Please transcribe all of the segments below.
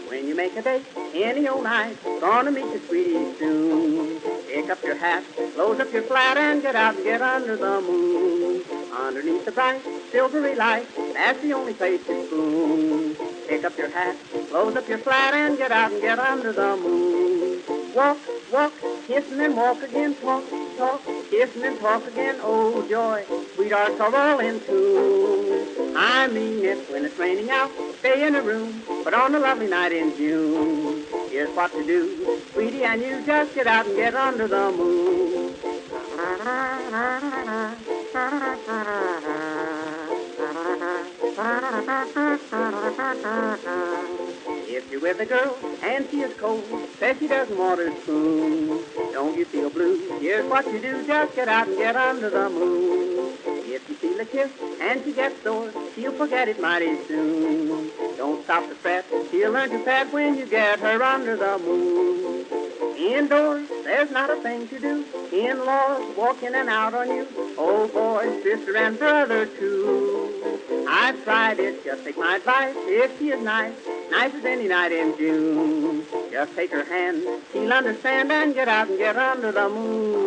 When you make a date any old night, gonna meet your sweetie soon. Pick up your hat, close up your flat, and get out and get under the moon. Underneath the bright, silvery light, that's the only place to spoon. Pick up your hat, close up your flat, and get out and get under the moon. Walk, walk, kiss and then walk again, talk, talk, kiss and then talk again. Oh joy, sweethearts are all in tune. I mean it when it's raining out, stay in a room, but on a lovely night in June, here's what to do, sweetie, and you just get out and get under the moon. If you're with a girl and she is cold, says she doesn't want her spoon, don't you feel blue? Here's what you do, just get out and get under the moon. If you feel a kiss and she gets sore, she'll forget it mighty soon. Don't stop to fret, she'll learn to pet when you get her under the moon. Indoors, there's not a thing to do. In-laws walk in and out on you. Oh boy, sister and brother too. I've tried it, just take my advice. If she is nice, nice as any night in June, just take her hand, she'll understand, and get out and get under the moon.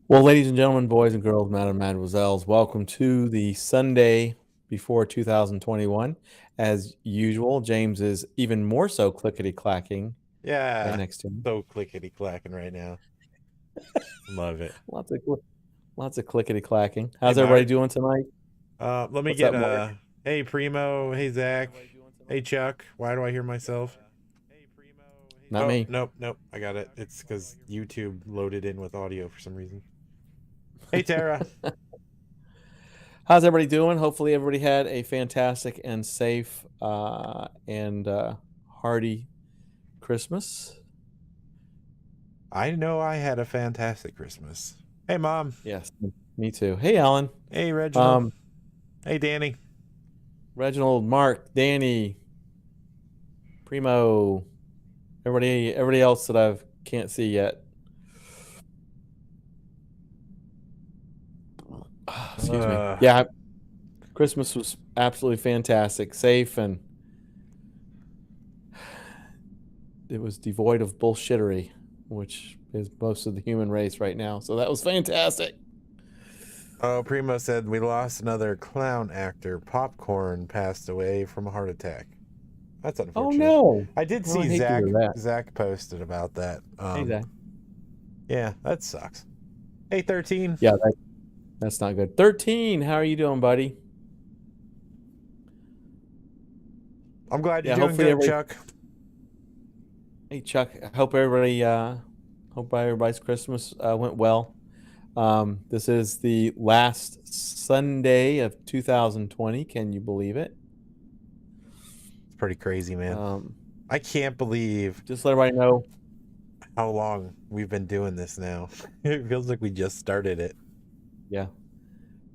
Well, ladies and gentlemen, boys and girls, madam and mademoiselles, welcome to the Sunday before 2021. As usual, James is even more so clickety-clacking Yeah, right next to him. so clickety-clacking right now. Love it. Lots of clickety-clacking. How's Hey, everybody Mark. doing tonight? Let me What's get up, Mark? hey Primo, hey Zach, hey Chuck. Why do I hear myself? Not me. Nope. I got it. It's because YouTube loaded in with audio for some reason. Hey Tara. How's everybody doing? Hopefully everybody had a fantastic and safe and hearty Christmas. I know I had a fantastic Christmas. Hey Mom. Yes, me too. Hey, Alan. Hey Reginald. Hey Danny. Reginald, Mark, Danny, Primo, everybody else that I can't see yet. Excuse me. Yeah, Christmas was absolutely fantastic, safe, and it was devoid of bullshittery, which is most of the human race right now. So that was fantastic. Oh, Primo said we lost another clown actor. Popcorn passed away from a heart attack. That's unfortunate. Oh no! I did Oh, I see hate to hear that. Zach posted about that. Hey, Zach. Yeah, that sucks. Hey, 13. Yeah, that's not good. 13, how are you doing, buddy? I'm glad you're doing good, Chuck. Hey, Chuck. I hope everybody's Christmas went well. This is the last Sunday of 2020. Can you believe it? It's pretty crazy, man. I can't believe. Just let everybody know how long we've been doing this now. It feels like we just started it. Yeah.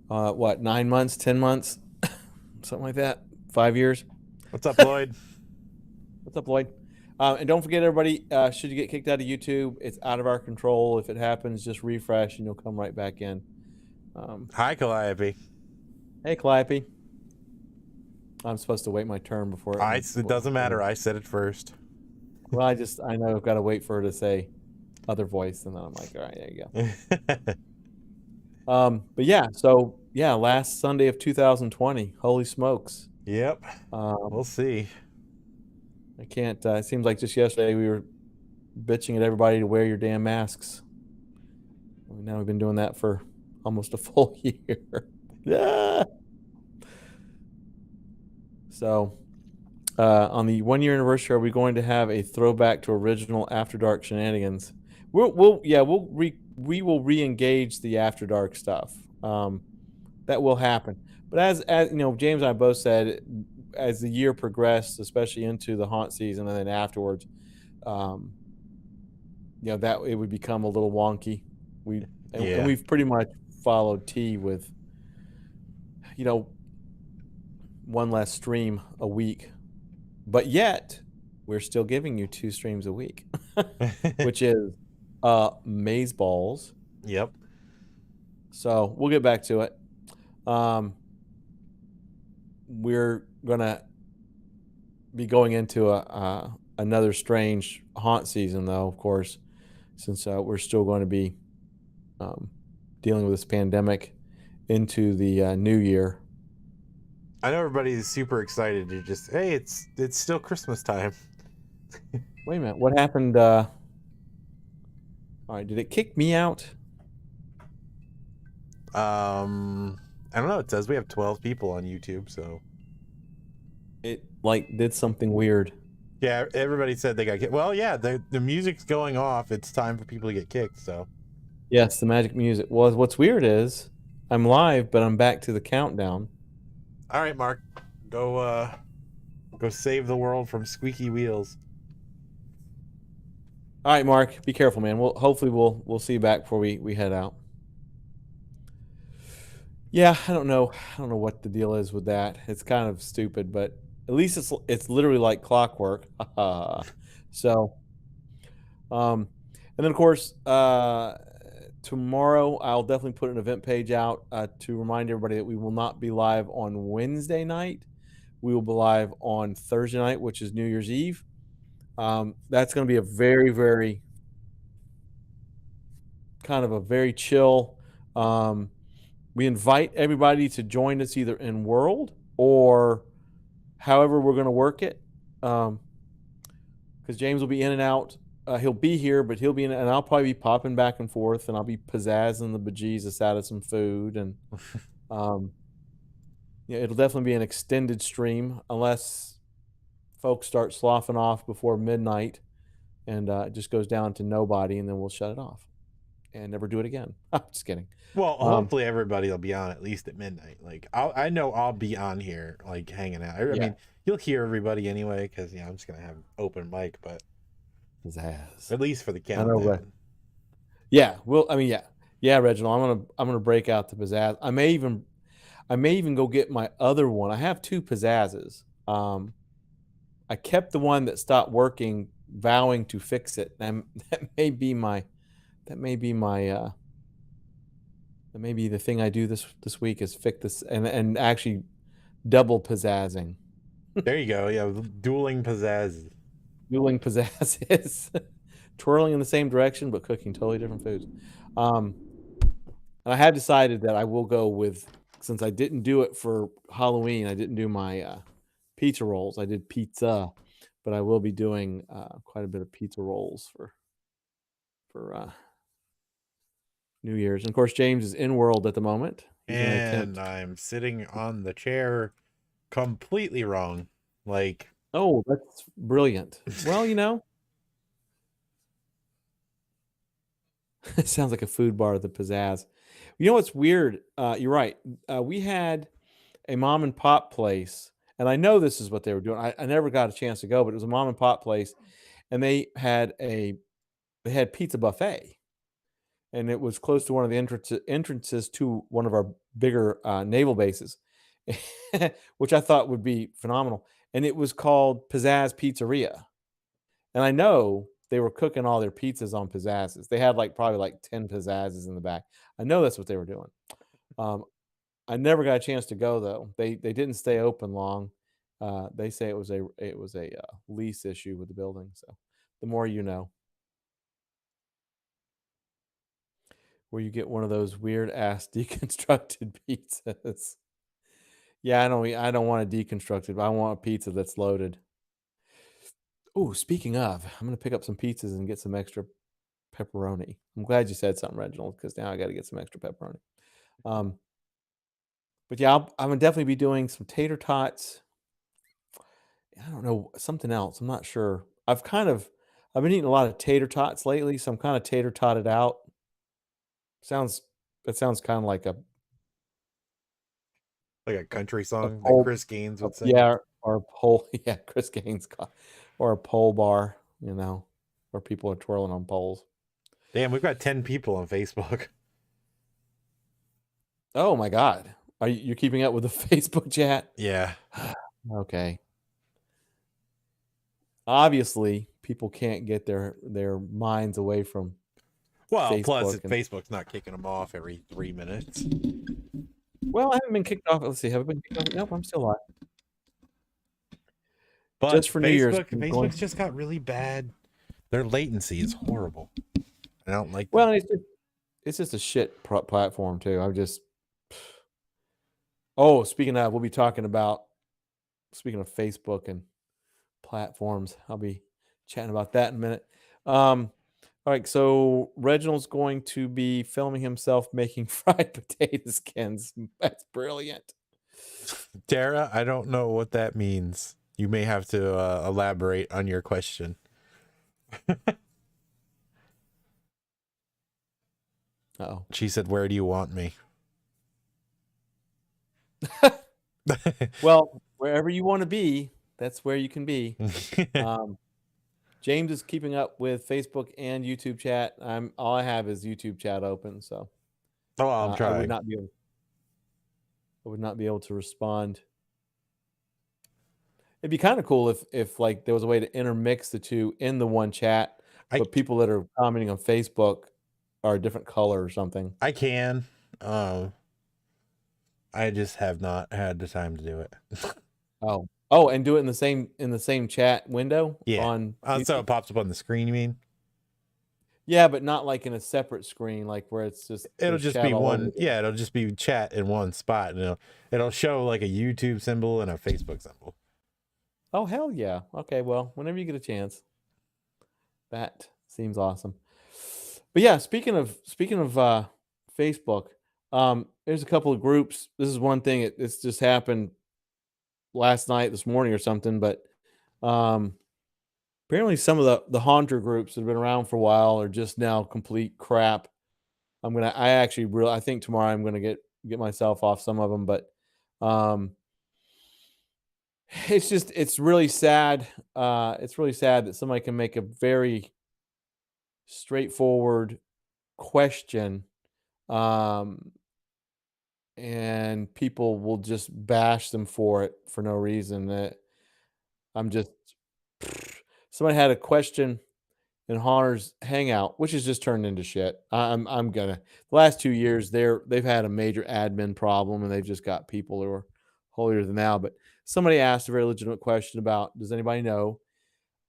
What, 9 months, 10 months? Something like that. 5 years. What's up, Lloyd? What's up, Lloyd? And don't forget, everybody, should you get kicked out of YouTube, it's out of our control. If it happens, just refresh and you'll come right back in. Hi, Calliope. Hey, Calliope. I'm supposed to wait my turn before. It doesn't matter. I said it first. Well, I know I've got to wait for her to say other voice, and then I'm like, all right, there you But yeah, so yeah, last Sunday of 2020. Holy smokes! Yep. Um, We'll see. I can't. It seems like just yesterday we were bitching at everybody to wear your damn masks. Now we've been doing that for almost a full year. Yeah. So, on the 1 year anniversary, are we going to have a throwback to original After Dark shenanigans? We will re-engage the After Dark stuff. That will happen. But as you know, James and I both said, as the year progressed, especially into the haunt season and then afterwards, um, that it would become a little wonky. And Yeah. we've pretty much followed T with you know one less stream a week, but yet we're still giving you 2 streams a week, which is maze balls. Yep. So we'll get back to it. We're gonna be going into another strange haunt season, though, of course, since we're still going to be dealing with this pandemic into the new year. I know everybody's super excited to just, hey, it's still Christmas time. Wait a minute, what happened? All right, did it kick me out? I don't know. It says we have 12 people on YouTube, so It did something weird. yeah, everybody said they got kicked. Well, yeah, the music's going off. It's time for people to get kicked. So Yes, the magic music was. What's weird is I'm live, but I'm back to the countdown. all right, Mark, go save the world from squeaky wheels. All right, Mark, be careful, man. Hopefully we'll see you back before we head out. Yeah, I don't know what the deal is with that. It's kind of stupid, but at least it's literally like clockwork. So, and then of course, tomorrow I'll definitely put an event page out to remind everybody that we will not be live on Wednesday night. We will be live on Thursday night, which is New Year's Eve. That's going to be a very, very kind of a very chill. We invite everybody to join us either in world or however we're going to work it. Because James will be in and out. He'll be here, but he'll be in, and I'll probably be popping back and forth, and I'll be pizzazzing the bejesus out of some food, and it'll definitely be an extended stream unless folks start sloughing off before midnight, and it just goes down to nobody, and then we'll shut it off and never do it again. I'm just kidding. Well, hopefully everybody will be on at least at midnight. Like I know I'll be on here, like hanging out. I mean, you'll hear everybody anyway, because I'm just gonna have open mic, but Pizzazz. at least for the countdown. Yeah, well, I mean, yeah, Reginald. I'm gonna break out the pizzazz. I may even go get my other one. I have 2 pizzazzes. I kept the one that stopped working, vowing to fix it. And that may be the thing I do this week is fix this and actually double pizzazzing. There you go. Yeah, dueling pizzazz. Dueling pizzazzes. Twirling in the same direction but cooking totally different foods. And I have decided that I will go with, since I didn't do it for Halloween, I didn't do my pizza rolls. I did pizza, but I will be doing quite a bit of pizza rolls for New Year's. And of course, James is in world at the moment. And I'm sitting on the chair completely wrong. Like, oh, that's brilliant. Well, it sounds like a food bar, the pizzazz. You know what's weird? You're right. We had a mom and pop place, and I know this is what they were doing. I never got a chance to go, but it was a mom and pop place, and they had pizza buffet, and it was close to one of the entrances to one of our bigger naval bases, which I thought would be phenomenal. And it was called Pizzazz Pizzeria, and I know they were cooking all their pizzas on pizzazzes. They had probably 10 pizzazzes in the back. I know that's what they were doing. I never got a chance to go though. They didn't stay open long. They say it was a lease issue with the building. So the more you know. where you get one of those weird ass deconstructed pizzas. Yeah, I don't want a deconstructed, but I want a pizza that's loaded. Oh, speaking of, I'm gonna pick up some pizzas and get some extra pepperoni. I'm glad you said something, Reginald, because now I got to get some extra pepperoni. Um, but yeah, I'm gonna definitely be doing some tater tots. I don't know, something else. I'm not sure. I've been eating a lot of tater tots lately, so I'm kind of tater totted out. Sounds That sounds kind of like Like a country a song that pole, Chris Gaines would sing. yeah, or a pole, yeah, Chris Gaines, or a pole bar, where people are twirling on poles. Damn, we've got 10 people on Facebook. Oh my God, you're keeping up with the Facebook chat? Yeah. Okay. Obviously, people can't get their minds away from Well, plus Facebook. if Facebook's not kicking them off every 3 minutes. Well, I haven't been kicked off. Let's see. Have I been kicked off? Nope, I'm still alive. But Just for New Year's. Facebook's just got really bad. Their latency is horrible. I don't like that. Well, it's just a shit platform too. Oh, speaking of Facebook and platforms, I'll be chatting about that in a minute. All right, so Reginald's going to be filming himself making fried potato skins. That's brilliant. Tara, I don't know what that means. You may have to elaborate on your question. Uh-oh. She said, "Where do you want me?" Well, wherever you want to be, that's where you can be. James is keeping up with Facebook and YouTube chat. All I have is YouTube chat open, so I'm trying. I would not be able to respond. It'd be kind of cool if like there was a way to intermix the two in the one chat, but people that are commenting on Facebook are a different color or something. I can. I just have not had the time to do it. And do it in the same chat window. Yeah. So it pops up on the screen, you mean? Yeah, but not like in a separate screen, like where it's just it'll just be one. Yeah, it'll just be chat in one spot, and it'll show like a YouTube symbol and a Facebook symbol. Oh hell yeah! Okay, well, whenever you get a chance, that seems awesome. But yeah, speaking of Facebook, there's a couple of groups. This is one thing. It's just happened last night, this morning, or something. But apparently, some of the haunter groups that have been around for a while are just now complete crap. I think tomorrow I'm gonna get myself off some of them, but it's really sad. It's really sad that somebody can make a very straightforward question, and people will just bash them for it for no reason. That I'm just somebody had a question in Haunter's Hangout, which has just turned into shit. The last 2 years they've had a major admin problem, and they've just got people who are holier than thou. But somebody asked a very legitimate question about, does anybody know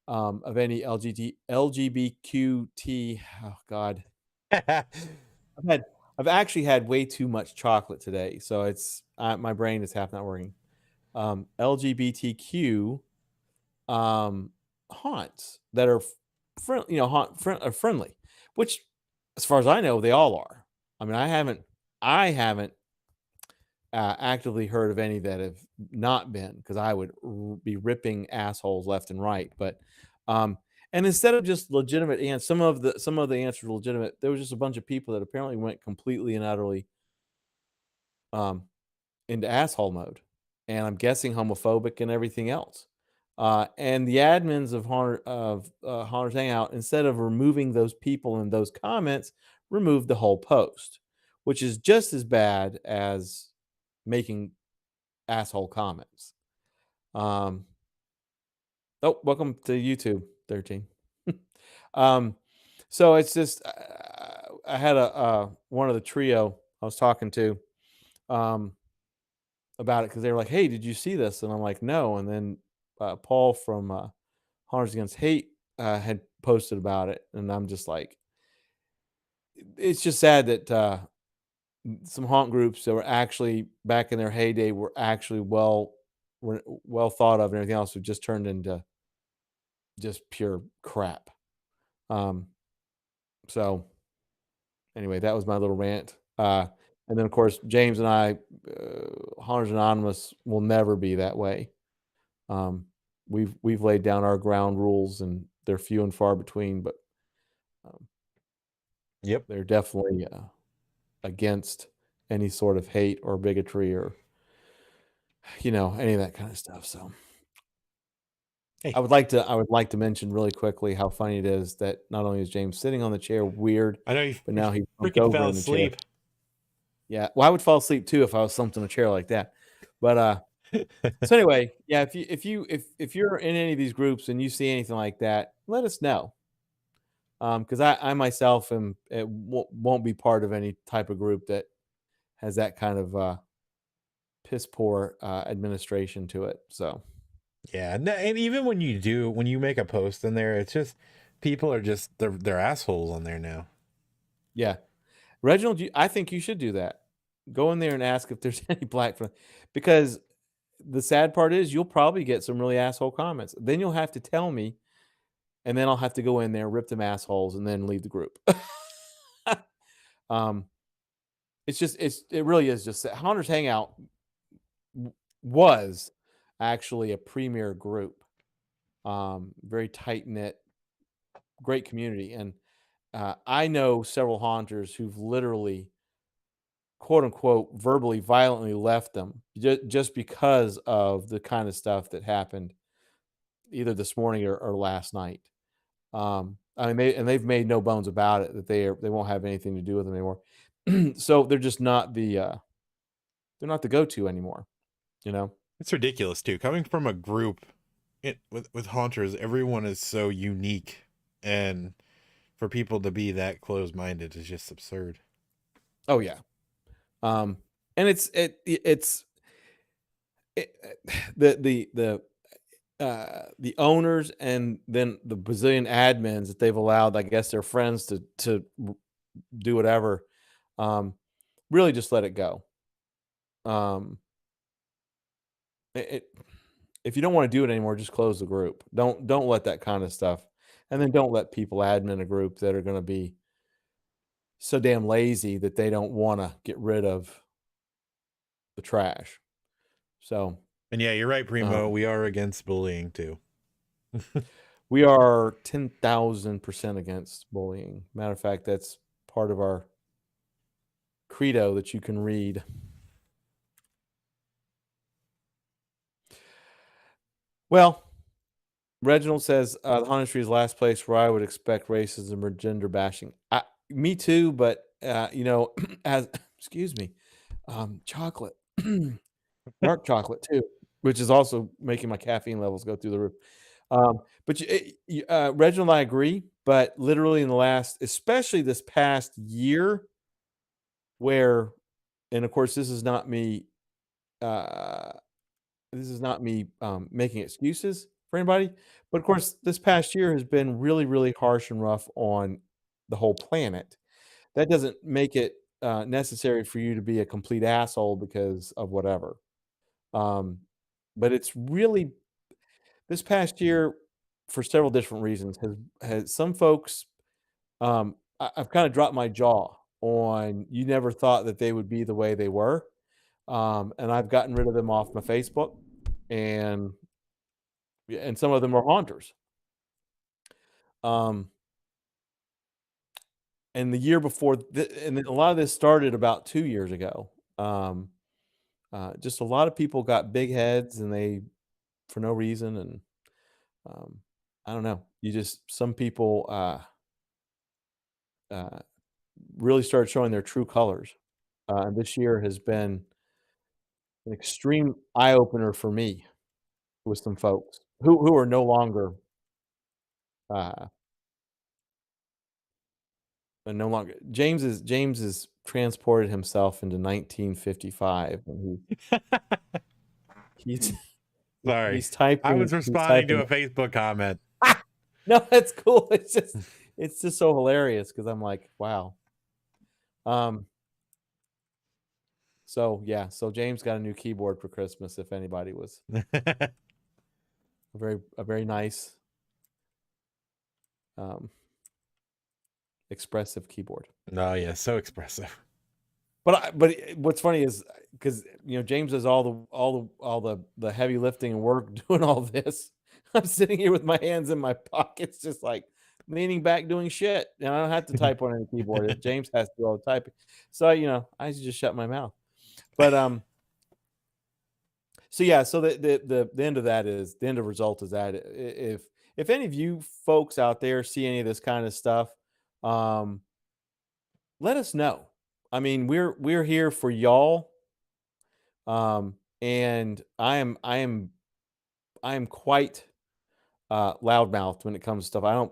of any LGBTQT? Oh God, I've actually had way too much chocolate today, so it's my brain is half not working. LGBTQ haunts that are friendly, which, as far as I know, they all are. I mean, I haven't actively heard of any that have not been, because I would be ripping assholes left and right. But and instead of just legitimate answers, some of the answers were legitimate. There was just a bunch of people that apparently went completely and utterly into asshole mode, and I'm guessing homophobic and everything else. And the admins of Haunter's Hangout, instead of removing those people and those comments, removed the whole post, which is just as bad as making asshole comments. Welcome to YouTube 13. So it's just I had one of the trio I was talking to about it, because they were like, "Hey, did you see this?" And I'm like, "No." And then Paul from Hunters Against Hate had posted about it, and I'm just like, it's just sad that some haunt groups that were actually back in their heyday were actually were well thought of and everything else have just turned into just pure crap. Um, so anyway, that was my little rant. And then of course James and I, Haunters Anonymous will never be that way. Um, we've laid down our ground rules, and they're few and far between, but um, Yep. they're definitely against any sort of hate or bigotry or any of that kind of stuff. So Hey, I would like to mention really quickly how funny it is that not only is James sitting on the chair weird, I know you but now he jumped freaking over fell in the chair. asleep. Yeah, well, I would fall asleep too if I was slumped in a chair like that. But so anyway, yeah, if you're in any of these groups and you see anything like that, let us know. Because I myself won't be part of any type of group that has that kind of piss poor administration to it. So Yeah, and even when you make a post in there, it's just people are just they're assholes on there now. yeah, Reginald, I think you should do that. Go in there and ask if there's any black because the sad part is you'll probably get some really asshole comments. Then you'll have to tell me, and then I'll have to go in there, rip them assholes, and then leave the group. um, it really is just that Haunters Hangout was actually a premier group, very tight knit, great community, and I know several haunters who've literally, quote unquote, verbally, violently left them just because of the kind of stuff that happened either this morning or last night. I mean, they've made no bones about it that they won't have anything to do with them anymore. So they're just not they're not the go-to anymore. It's ridiculous too. Coming from a group with haunters, everyone is so unique, and for people to be that close-minded is just absurd. Oh yeah. And it's the owners and then the bazillion admins that they've allowed, I guess, their friends to do whatever. Really, just let it go. It if you don't want to do it anymore, just close the group. Don't let that kind of stuff, and then don't let people admin a group that are going to be so damn lazy that they don't want to get rid of the trash. So, And yeah, you're right, Primo. We are against bullying too. we are 10,000% against bullying. Matter of fact, that's part of our credo that you can read. Well, Reginald says the haunted street is the last place where I would expect racism or gender bashing. Me too, but as excuse me, chocolate, dark chocolate too, which is also making my caffeine levels go through the roof. But Reginald and I agree, but literally in the last, especially this past year, where, and of course, this is not me. This is not me making excuses for anybody, but of course, this past year has been really, really harsh and rough on the whole planet. That doesn't make it necessary for you to be a complete asshole because of whatever. But it's really this past year, for several different reasons, has some folks. I've kind of dropped my jaw on. You never thought that they would be the way they were, and I've gotten rid of them off my Facebook, and some of them are haunters. And the year before, and a lot of this started about 2 years ago. Just a lot of people got big heads, and they for no reason, and I don't know. Some people really started showing their true colors, and this year has been an extreme eye opener for me with some folks who are no longer uh, no longer. James is transported himself into 1955, and he's Sorry, he's typing. I was responding to a Facebook comment. No, that's cool. It's just so hilarious because I'm like, wow. So yeah, so James got a new keyboard for Christmas. If anybody was a very nice, expressive keyboard. Oh yeah, so expressive. But what's funny is because James does all the heavy lifting and work doing all this. I'm sitting here with my hands in my pockets, just like leaning back doing shit, and I don't have to type on any keyboard. James has to do all the typing, so I just shut my mouth. But so yeah, so the end of that is the end of result is that if any of you folks out there see any of this kind of stuff, let us know. I mean, we're here for y'all. And I am quite loudmouthed when it comes to stuff.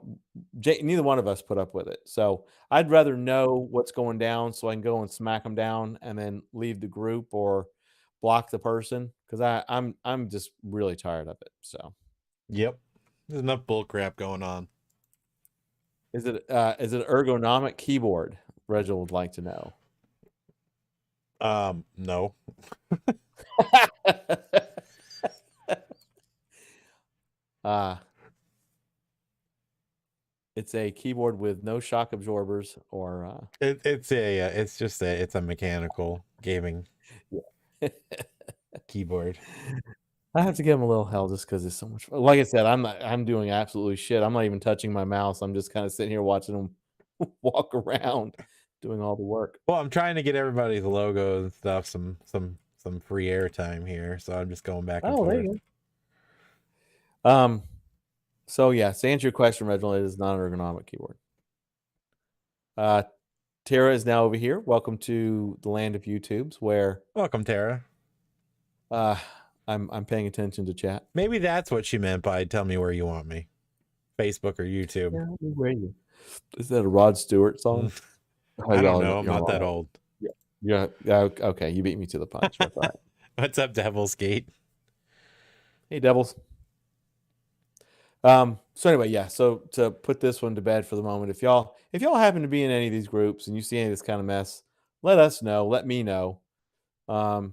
Neither one of us put up with it. So I'd rather know what's going down so I can go and smack them down and then leave the group or block the person because I'm just really tired of it. So Yep, there's enough bull crap going on. is it an ergonomic keyboard? Reginald would like to know. No. It's a keyboard with no shock absorbers or It's a mechanical gaming keyboard. I have to give him a little hell just because it's so much fun. Like I said, I'm doing absolutely shit. I'm not even touching my mouse. I'm just kind of sitting here watching him walk around doing all the work. Well, I'm trying to get everybody's logos and stuff some free airtime here, so I'm just going back and forth. There you go. So yeah, to answer your question, Reginald, it is not an ergonomic keyboard. Tara is now over here. Welcome to the land of YouTubes, where Welcome, Tara. I'm paying attention to chat. Maybe that's what she meant by "tell me where you want me," Facebook or YouTube. Yeah, where are you? Is that a Rod Stewart song? I don't know. I'm not that old. Yeah. Okay. You beat me to the punch. That's all right. What's up, Devil's Gate? Hey, Devils. So anyway, yeah. So to put this one to bed for the moment, if y'all happen to be in any of these groups and you see any of this kind of mess, let us know. Let me know. Because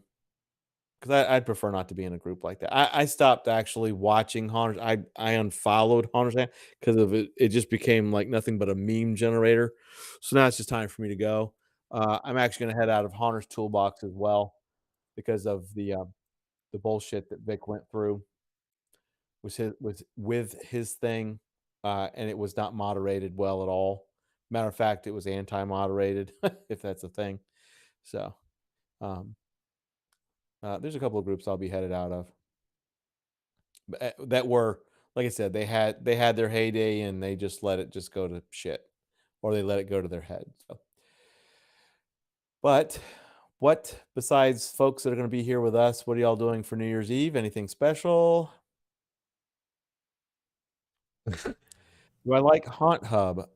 I'd prefer not to be in a group like that. I stopped actually watching Haunters. I unfollowed Haunters because of it. It just became like nothing but a meme generator. So now it's just time for me to go. I'm actually going to head out of Haunters Toolbox as well because of the bullshit that Vic went through was with his thing, and it was not moderated well at all. Matter of fact, it was anti-moderated, if that's a thing. So, there's a couple of groups I'll be headed out of that were, like I said, they had their heyday and they just let it just go to shit, or they let it go to their head. So, but what besides folks that are going to be here with us? What are y'all doing for New Year's Eve? Anything special? Do I like Haunt Hub?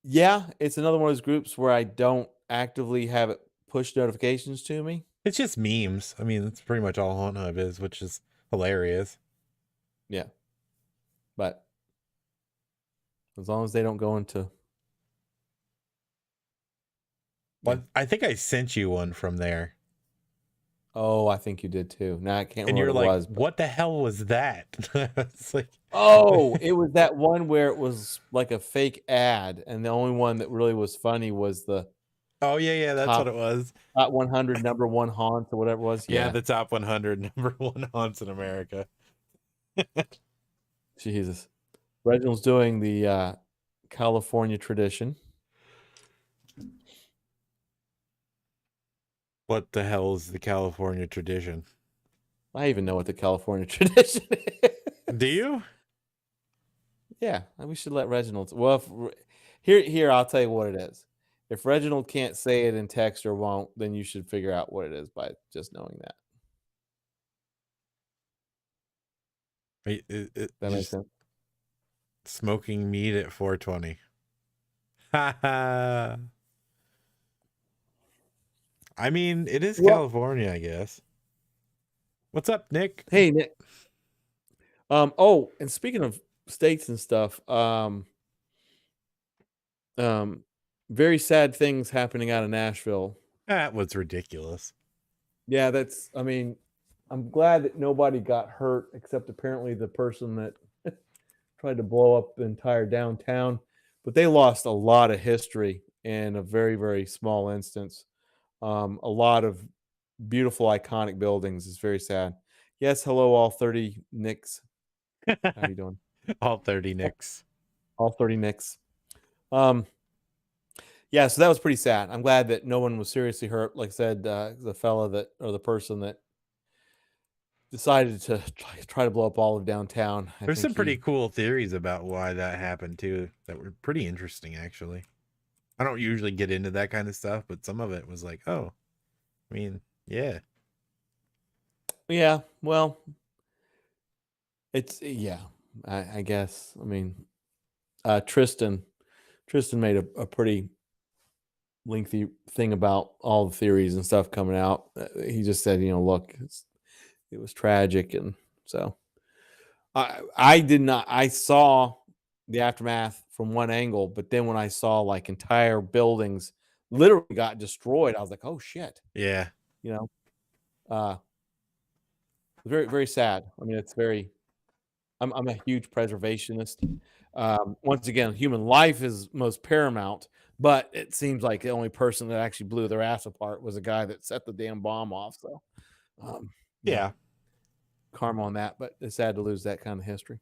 Yeah, it's another one of those groups where I don't actively have it push notifications to me. It's just memes. I mean, that's pretty much all Haunt Hub is, which is hilarious. Yeah. But as long as they don't go into... Well, I think I sent you one from there. Oh, I think you did too. Now I can't And remember you're what like, it was. what the hell was that? It's like, oh, it was that one where it was like a fake ad, and the only one that really was funny was the... Oh, yeah, that's what it was. Top 100 number one haunts or whatever it was. Yeah, the top 100 number one haunts in America. Jesus. Reginald's doing the California tradition. What the hell is the California tradition? I even know what the California tradition is. Do you? Yeah, we should let Reginald. Well, here, I'll tell you what it is. If Reginald can't say it in text or won't, then you should figure out what it is by just knowing that. That makes sense. Smoking meat at 420. Ha ha. I mean, it is California, I guess. What's up, Nick? Hey, Nick. Oh, and speaking of states and stuff, very sad things happening out of Nashville. That was ridiculous. Yeah, that's. I mean, I'm glad that nobody got hurt except apparently the person that tried to blow up the entire downtown. But they lost a lot of history in a very, very small instance. A lot of beautiful, iconic buildings. Is very sad. Yes, hello, all 30 Knicks. How you doing? All 30 Knicks. All 30 Knicks. Yeah, so that was pretty sad. I'm glad that no one was seriously hurt. Like I said, the fella that, or the person that decided to try to blow up all of downtown. There's some pretty cool theories about why that happened too that were pretty interesting, actually. I don't usually get into that kind of stuff, but some of it was like, oh, I mean, yeah. Yeah, well, it's, I guess. I mean, Tristan made a pretty lengthy thing about all the theories and stuff coming out. He just said, look, it was tragic, and so I did not. I saw the aftermath from one angle, but then when I saw like entire buildings literally got destroyed, I was like, oh shit, Yeah. Very, very sad. I mean, it's very. I'm a huge preservationist. Once again, human life is most paramount, but it seems like the only person that actually blew their ass apart was a guy that set the damn bomb off. So, yeah. Karma on that, but it's sad to lose that kind of history.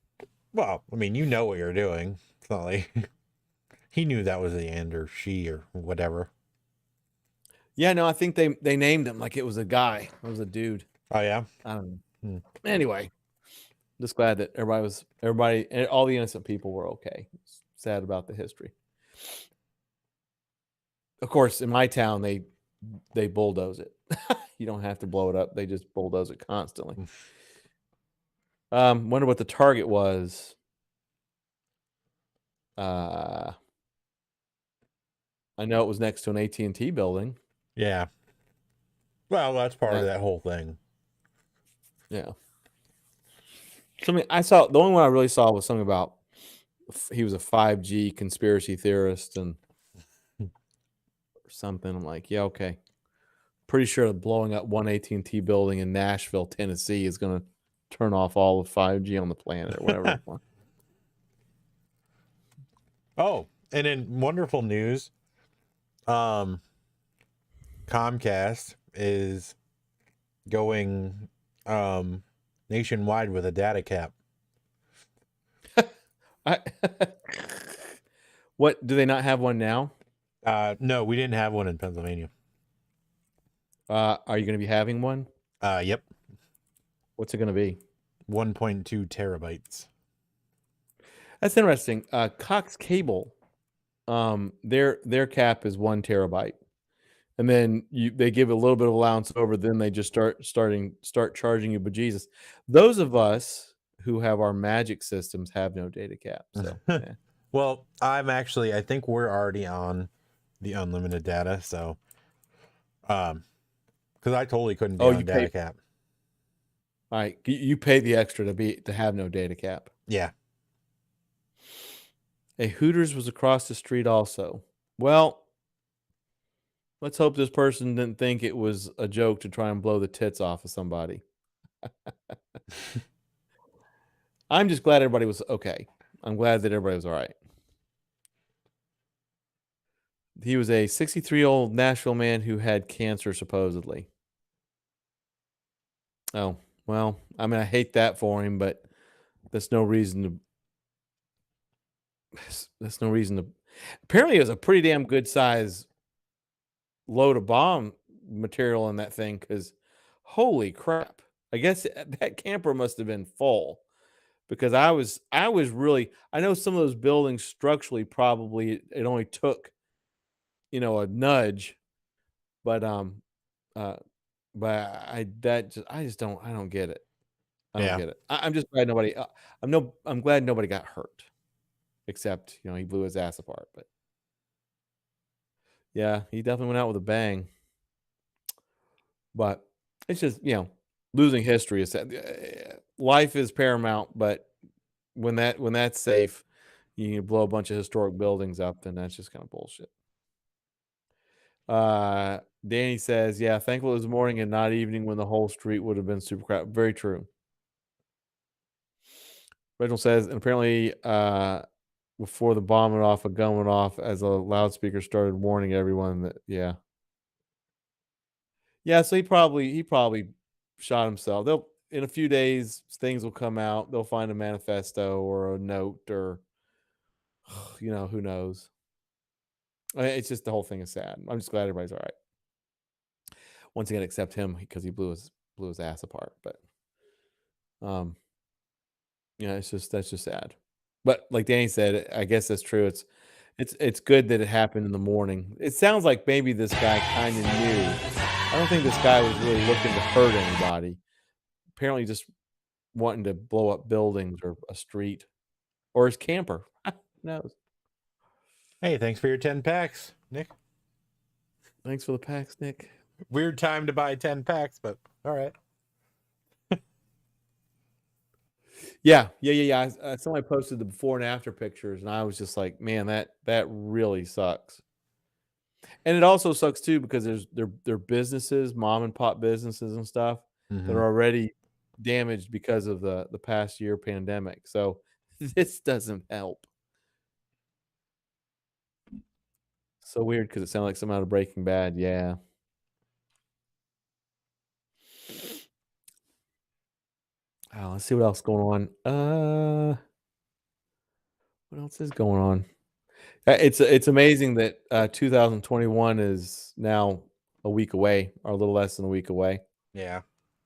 Well, I mean, you know what you're doing. It's not like he knew that was the end or she or whatever. Yeah, no, I think they named him like it was a guy. It was a dude. Oh yeah. I don't know. Anyway, just glad that everybody, all the innocent people were okay. Sad about the history. Of course, in my town, they bulldoze it. You don't have to blow it up; they just bulldoze it constantly. Wonder what the target was. I know it was next to an AT&T building. Yeah. Well, that's part of that whole thing. Yeah. Something I saw. The only one I really saw was something about he was a 5G conspiracy theorist and something. I'm like, yeah, okay. Pretty sure blowing up one AT&T building in Nashville, Tennessee, is going to turn off all of 5G on the planet or whatever. Oh, and in wonderful news, Comcast is going nationwide with a data cap. What, do they not have one now? No, we didn't have one in Pennsylvania. Are you going to be having one? Yep. What's it going to be? 1.2 terabytes. That's interesting. Cox Cable, their cap is 1 terabyte, and then they give a little bit of allowance over. Then they just start charging you bejesus. Those of us who have our Magic systems have no data cap. So, yeah. Well, I think we're already on the unlimited data. So, because I totally couldn't be on data cap. All right, you pay the extra to have no data cap. Yeah. A Hooters was across the street also. Well, let's hope this person didn't think it was a joke to try and blow the tits off of somebody. I'm just glad everybody was okay. I'm glad that everybody was all right. He was a 63-year-old Nashville man who had cancer, supposedly. Oh, well, I mean, I hate that for him, but that's no reason to. Apparently, it was a pretty damn good size load of bomb material in that thing, because holy crap. I guess that camper must have been full, because I was really, I know some of those buildings structurally probably it only took, a nudge, but I just don't get it. I don't get it. I'm just glad nobody. I'm glad nobody got hurt, except he blew his ass apart. But yeah, he definitely went out with a bang. But it's just losing history is life is paramount. But when that's safe, you blow a bunch of historic buildings up, then that's just kind of bullshit. Danny says, yeah, thankful it was morning and not evening when the whole street would have been super crowded. Very true. Reginald says, and apparently before the bomb went off, a gun went off as a loudspeaker started warning everyone that, yeah. Yeah, so he probably shot himself. They'll in a few days things will come out. They'll find a manifesto or a note or who knows. It's just the whole thing is sad. I'm just glad everybody's all right. Once again, except him because he blew his ass apart. But that's just sad. But like Danny said, I guess that's true. It's good that it happened in the morning. It sounds like maybe this guy kind of knew. I don't think this guy was really looking to hurt anybody. Apparently, just wanting to blow up buildings or a street or his camper. Who knows? Hey, thanks for your 10 packs, Nick. Thanks for the packs, Nick. Weird time to buy 10 packs, but all right. Yeah. Somebody posted the before and after pictures, and I was just like, man, that really sucks. And it also sucks too because they're businesses, mom and pop businesses and stuff that are already damaged because of the past year pandemic. So this doesn't help. So weird because it sounded like something out of Breaking Bad. Yeah. Oh, let's see what else is going on. What else is going on? It's amazing that 2021 is now a week away, or a little less than a week away. Yeah.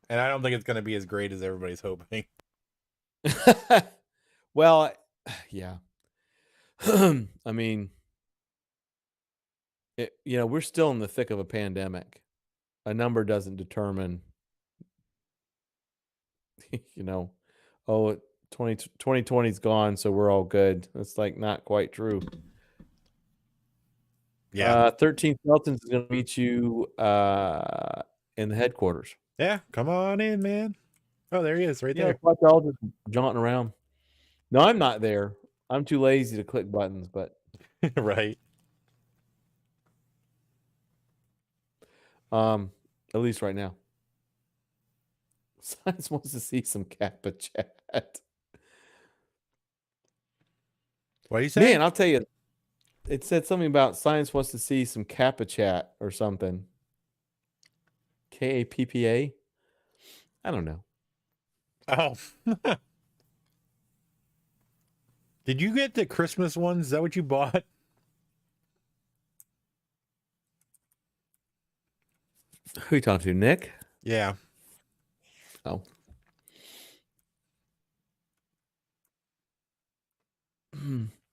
And I don't think it's going to be as great as everybody's hoping. Well, yeah. I mean, we're still in the thick of a pandemic. A number doesn't determine, 2020's gone, so we're all good. That's like not quite true. Yeah. 13 Skeletons is going to meet you in the headquarters. Yeah. Come on in, man. Oh, there he is right there. They're all just jaunting around. No, I'm not there. I'm too lazy to click buttons, but right. at least right now. Science wants to see some Kappa chat. What do you say? Man, I'll tell you, it said something about Science wants to see some Kappa chat or something. Kappa? I don't know. Oh. Did you get the Christmas ones? Is that what you bought? Who you talking to, Nick? Yeah. Oh.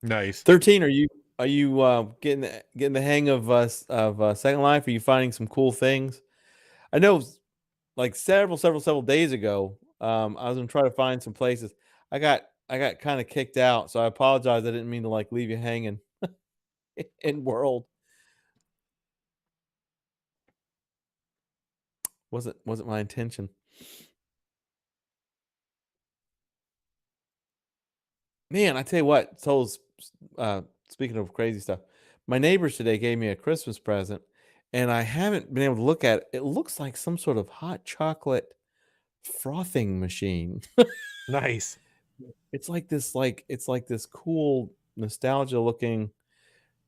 Nice. 13, are you getting the hang of Second Life? Are you finding some cool things? I know like several days ago, I was gonna try to find some places. I got kind of kicked out, so I apologize. I didn't mean to like leave you hanging in world. Wasn't my intention. Man, I tell you what, speaking of crazy stuff, my neighbors today gave me a Christmas present, and I haven't been able to look at it. It looks like some sort of hot chocolate frothing machine. Nice. It's like this cool nostalgia looking.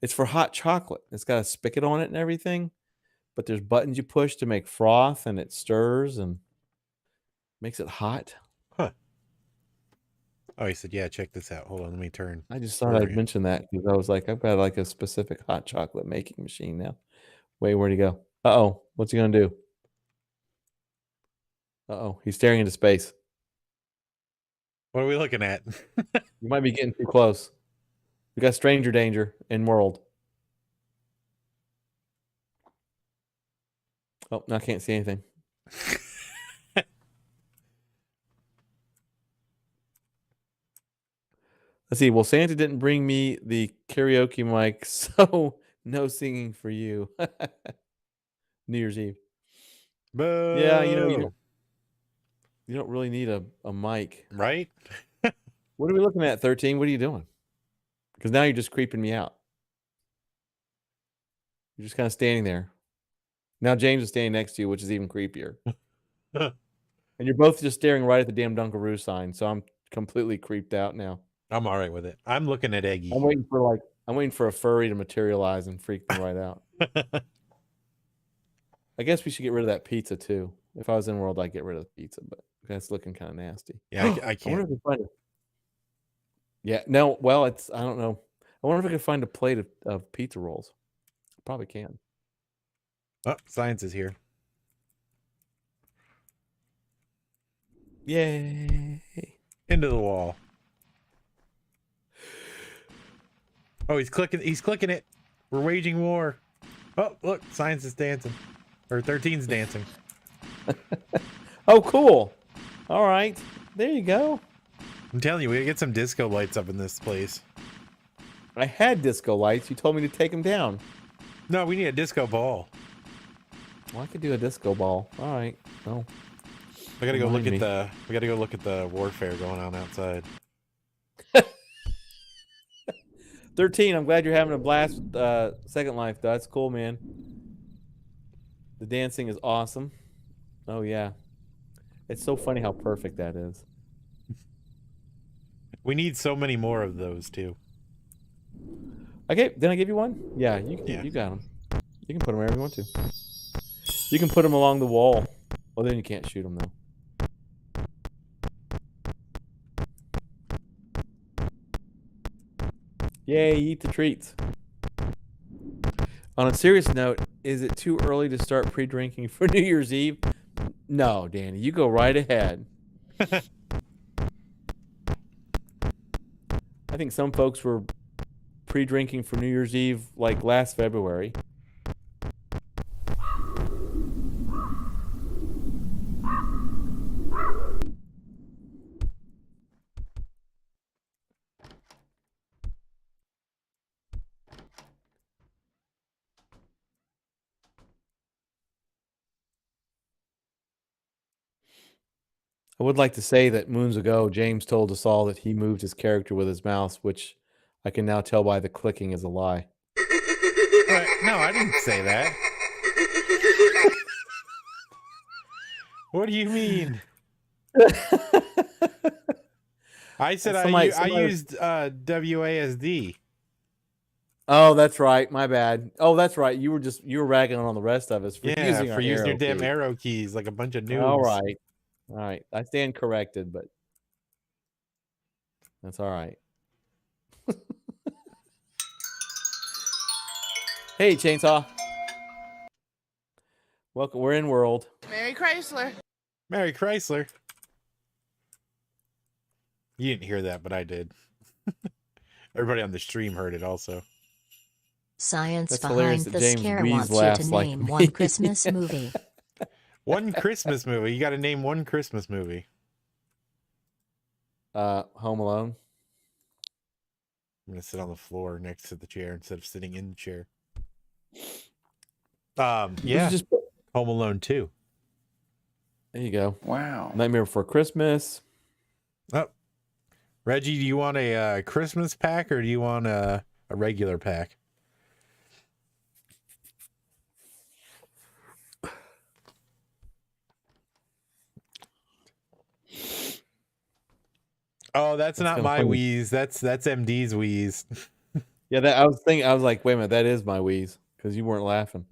It's for hot chocolate. It's got a spigot on it and everything, but there's buttons you push to make froth, and it stirs and makes it hot. Huh. Oh, he said, yeah, check this out. Hold on, let me turn. I just thought I'd mention that because I was like, I've got like a specific hot chocolate making machine now. Wait, where'd he go? Uh-oh. What's he gonna do? Uh-oh. He's staring into space. What are we looking at? You might be getting too close. We got stranger danger in world. Oh, now I can't see anything. Let's see. Well, Santa didn't bring me the karaoke mic, so no singing for you. New Year's Eve. Boo. Yeah, you don't really need a mic. Right? What are we looking at, 13? What are you doing? Because now you're just creeping me out. You're just kind of standing there. Now James is standing next to you, which is even creepier. And you're both just staring right at the damn Dunkaroo sign, so I'm completely creeped out now. I'm all right with it. I'm looking at Eggy. I'm waiting for a furry to materialize and freak me right out. I guess we should get rid of that pizza too. If I was in world, I'd get rid of the pizza, but that's looking kind of nasty. Yeah, I I wonder can't. if we find it. Yeah, no. Well, I don't know. I wonder if I could find a plate of pizza rolls. Probably can. Oh, science is here. Yay! Into the wall. Oh, he's clicking it. We're waging war. Oh, look, science is dancing. Or 13's dancing. Oh, cool. All right. There you go. I'm telling you, we gotta get some disco lights up in this place. I had disco lights. You told me to take them down. No, we need a disco ball. Well, I could do a disco ball. All right. Oh. We gotta go look Remind at the warfare going on outside. 13, I'm glad you're having a blast with Second Life. That's cool, man. The dancing is awesome. Oh, yeah. It's so funny how perfect that is. We need so many more of those, too. Okay, did I give you one? Yeah, you got them. You can put them wherever you want to. You can put them along the wall. Well, then you can't shoot them, though. Yay, eat the treats. On a serious note, is it too early to start pre-drinking for New Year's Eve? No, Danny, you go right ahead. I think some folks were pre-drinking for New Year's Eve like last February. I would like to say that moons ago, James told us all that he moved his character with his mouse, which I can now tell by the clicking is a lie. No, I didn't say that. What do you mean? I said I used WASD. Oh, that's right. My bad. Oh, that's right. You were ragging on the rest of us for using your damn arrow keys like a bunch of noobs. All right. I stand corrected, but that's all right. Hey, Chainsaw. Welcome. We're in world. Merry Chrysler. Merry Chrysler. You didn't hear that, but I did. Everybody on the stream heard it also. Science That's behind the James scare Wees wants you laughs to like name me. one Christmas movie. One Christmas movie. You got to name one Christmas movie. Home Alone. I'm gonna sit on the floor next to the chair instead of sitting in the chair. Yeah. Just... Home Alone 2. There you go. Wow. Nightmare Before Christmas. Oh, Reggie, do you want a Christmas pack or do you want a regular pack? Oh, that's not my funny. wheeze. That's MD's wheeze. Yeah, I was like, wait a minute, that is my wheeze because you weren't laughing.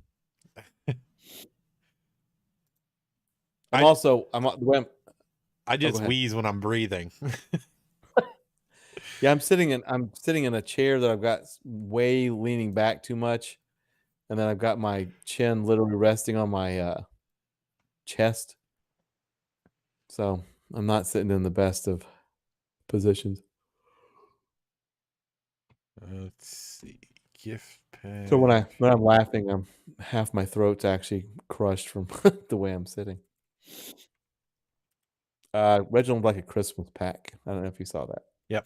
I just wheeze when I'm breathing. Yeah, I'm sitting in a chair that I've got way leaning back too much, and then I've got my chin literally resting on my chest. So I'm not sitting in the best of positions. Let's see. Gift pack. So when I'm laughing, half my throat's actually crushed from the way I'm sitting. Reginald would like a Christmas pack. I don't know if you saw that. Yep.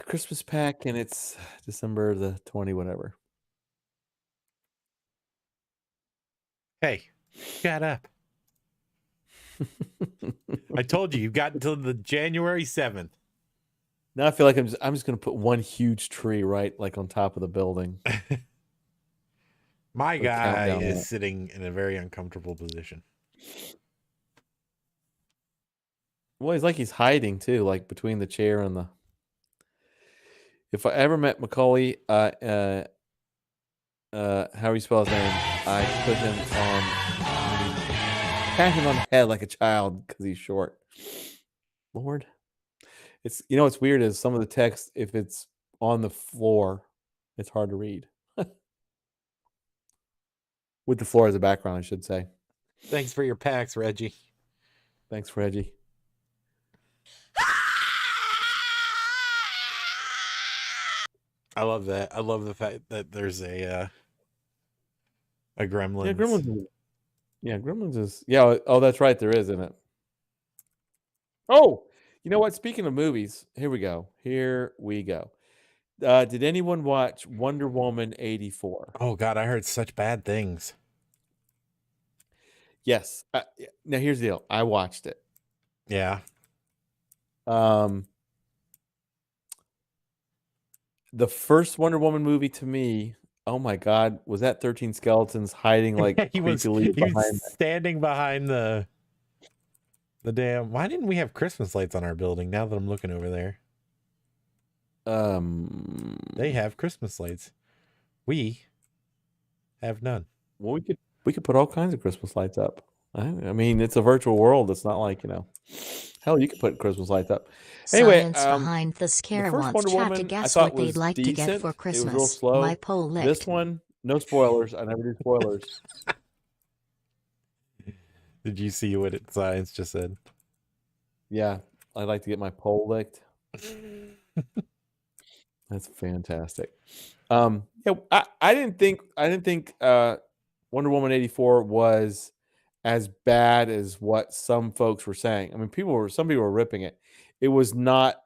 Christmas pack, and it's December the 20 whatever. Hey, shut up. I told you, you've got until the January 7th. Now I feel like I'm just gonna put one huge tree right like on top of the building. My Put a guy countdown on is it. sitting in a very uncomfortable position. Well, he's like he's hiding too, like between the chair and the. If I ever met Macaulay, how do you spell his name? I put him on, pat him on the head like a child because he's short. Lord, it's what's weird is some of the text, if it's on the floor, it's hard to read. With the floor as a background, I should say. Thanks for your packs, Reggie. Thanks, Reggie. I love that. I love the fact that there's a Gremlins. Yeah, Gremlins. Yeah, Gremlins is. Yeah. Oh, that's right. There is, isn't it? Oh, you know what? Speaking of movies, here we go. Here we go. Did anyone watch Wonder Woman 84? Oh God, I heard such bad things. Yes. Now here's the deal. I watched it. Yeah. The first Wonder Woman movie to me, oh my God, was that 13 skeletons hiding like he was creepily behind standing behind the damn. Why didn't we have Christmas lights on our building? Now that I'm looking over there, they have Christmas lights. We have none. Well, we could put all kinds of Christmas lights up. I mean, it's a virtual world. It's not like, hell, you could put Christmas lights up. Anyway, Science behind the scare the first wants Wonder chat Woman, to I guess thought what they'd was like to get decent. for It was real Christmas. slow. My poll licked. This one, no spoilers. I never do spoilers. Did you see what Science just said? Yeah, I'd like to get my pole licked. That's fantastic. Yeah, I didn't think Wonder Woman 84 was as bad as what some folks were saying. I mean, some people were ripping it. It was not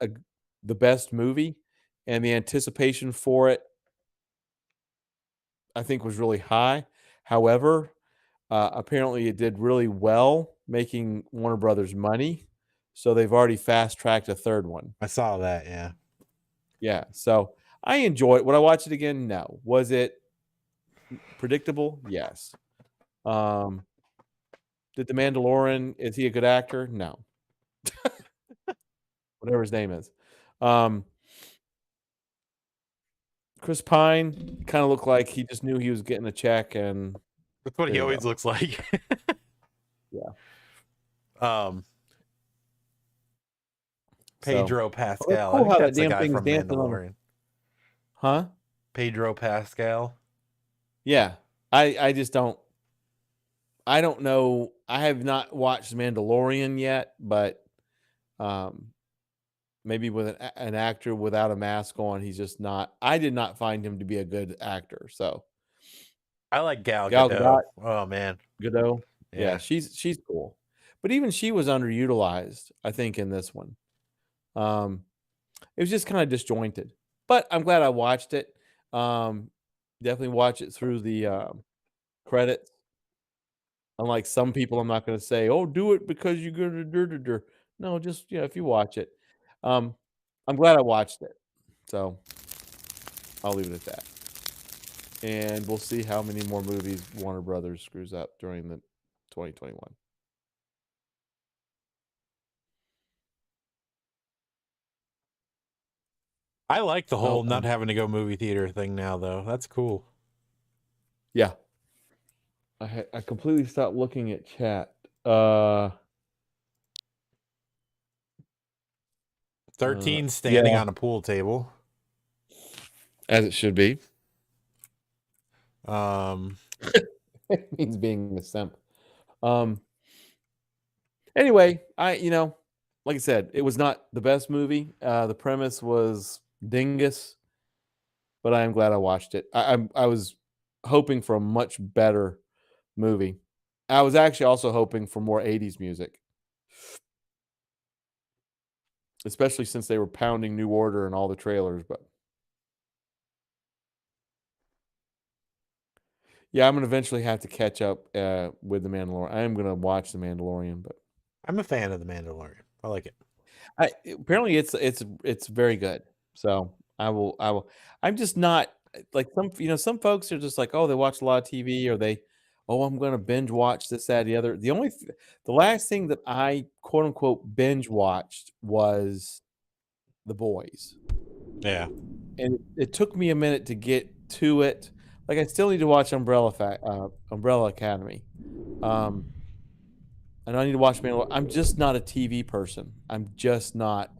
the best movie, and the anticipation for it, I think, was really high. However, apparently it did really well making Warner Brothers money, so they've already fast tracked a third one. I saw that. Yeah. Yeah, so I enjoy it. Would I watch it again? No. Was it predictable? Yes. Did the Mandalorian, is he a good actor? No. Whatever his name is. Chris Pine kind of looked like he just knew he was getting a check, and That's what he there you always go. looks like. Yeah. Pedro Pascal. cool I think how that that's the damn guy thing's from dancing on Mandalorian. Huh? Pedro Pascal. Yeah. I just don't. I don't know. I have not watched Mandalorian yet, but maybe with an actor without a mask on, he's just not. I did not find him to be a good actor. So I like Gal Gal Gadot. Gadot. Oh man. Godot. Yeah, Yeah. she's cool. But even she was underutilized, I think, in this one. It was just kind of disjointed. But I'm glad I watched it. Definitely watch it through the credits. Unlike some people, I'm not going to say, "Oh, do it because you're going to." No, just if you watch it. I'm glad I watched it, so I'll leave it at that. And we'll see how many more movies Warner Brothers screws up during the 2021. I like the whole Oh, not having to go movie theater thing now, though. That's cool. Yeah, I completely stopped looking at chat. 13 standing yeah, on a pool table. as it should be. It means being a simp. Anyway, like I said, it was not the best movie. The premise was dingus, but I am glad I watched it. I was hoping for a much better movie. I was actually also hoping for more 80s music, especially since they were pounding New Order in all the trailers. But yeah, I'm gonna eventually have to catch up with the Mandalorian. I am gonna watch the Mandalorian, but I'm a fan of the Mandalorian. I like it. Apparently it's very good. So I will. I'm just not like some folks are just like, oh, they watch a lot of TV, or I'm going to binge watch this, that, the other. The last thing that I quote unquote binge watched was The Boys, Yeah. and it took me a minute to get to it. Like I still need to watch Umbrella Academy. And I need to watch Mandalorian. I'm just not a TV person. I'm just not.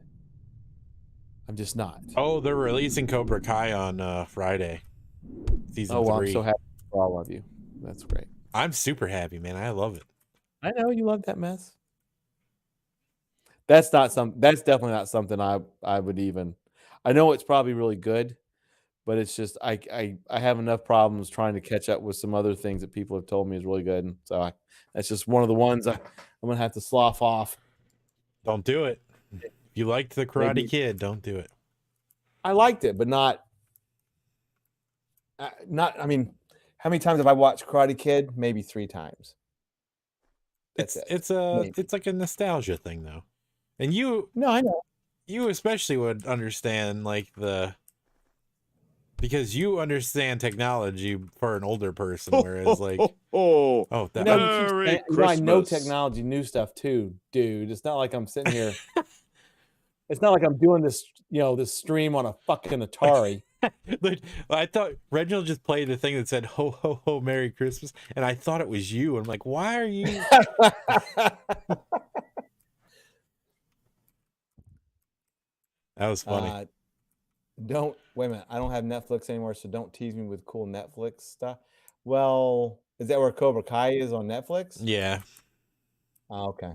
Oh, they're releasing Cobra Kai on Friday, season Oh, well, I'm 3. so happy for all of you. That's great. I'm super happy, man. I love it. I know you love that mess. That's definitely not something I would even. I know it's probably really good, but it's just I have enough problems trying to catch up with some other things that people have told me is really good, and so that's just one of the ones I'm gonna have to slough off. Don't do it. If you liked the Karate Kid, don't do it. I liked it, but not. I mean, how many times have I watched Karate Kid? Maybe 3 times. That's It's Maybe. it's like a nostalgia thing though. And No, I know. you especially would understand because you understand technology for an older person, whereas like You know, Merry I know Christmas. technology, new stuff too, dude. It's not like I'm sitting here. It's not like I'm doing this, this stream on a fucking Atari. Like, I thought Reginald just played the thing that said "Ho ho ho, Merry Christmas," and I thought it was you. I'm like, why are you? That was funny. Wait a minute. I don't have Netflix anymore, so don't tease me with cool Netflix stuff. Well, is that where Cobra Kai is on Netflix? Yeah. Oh, okay.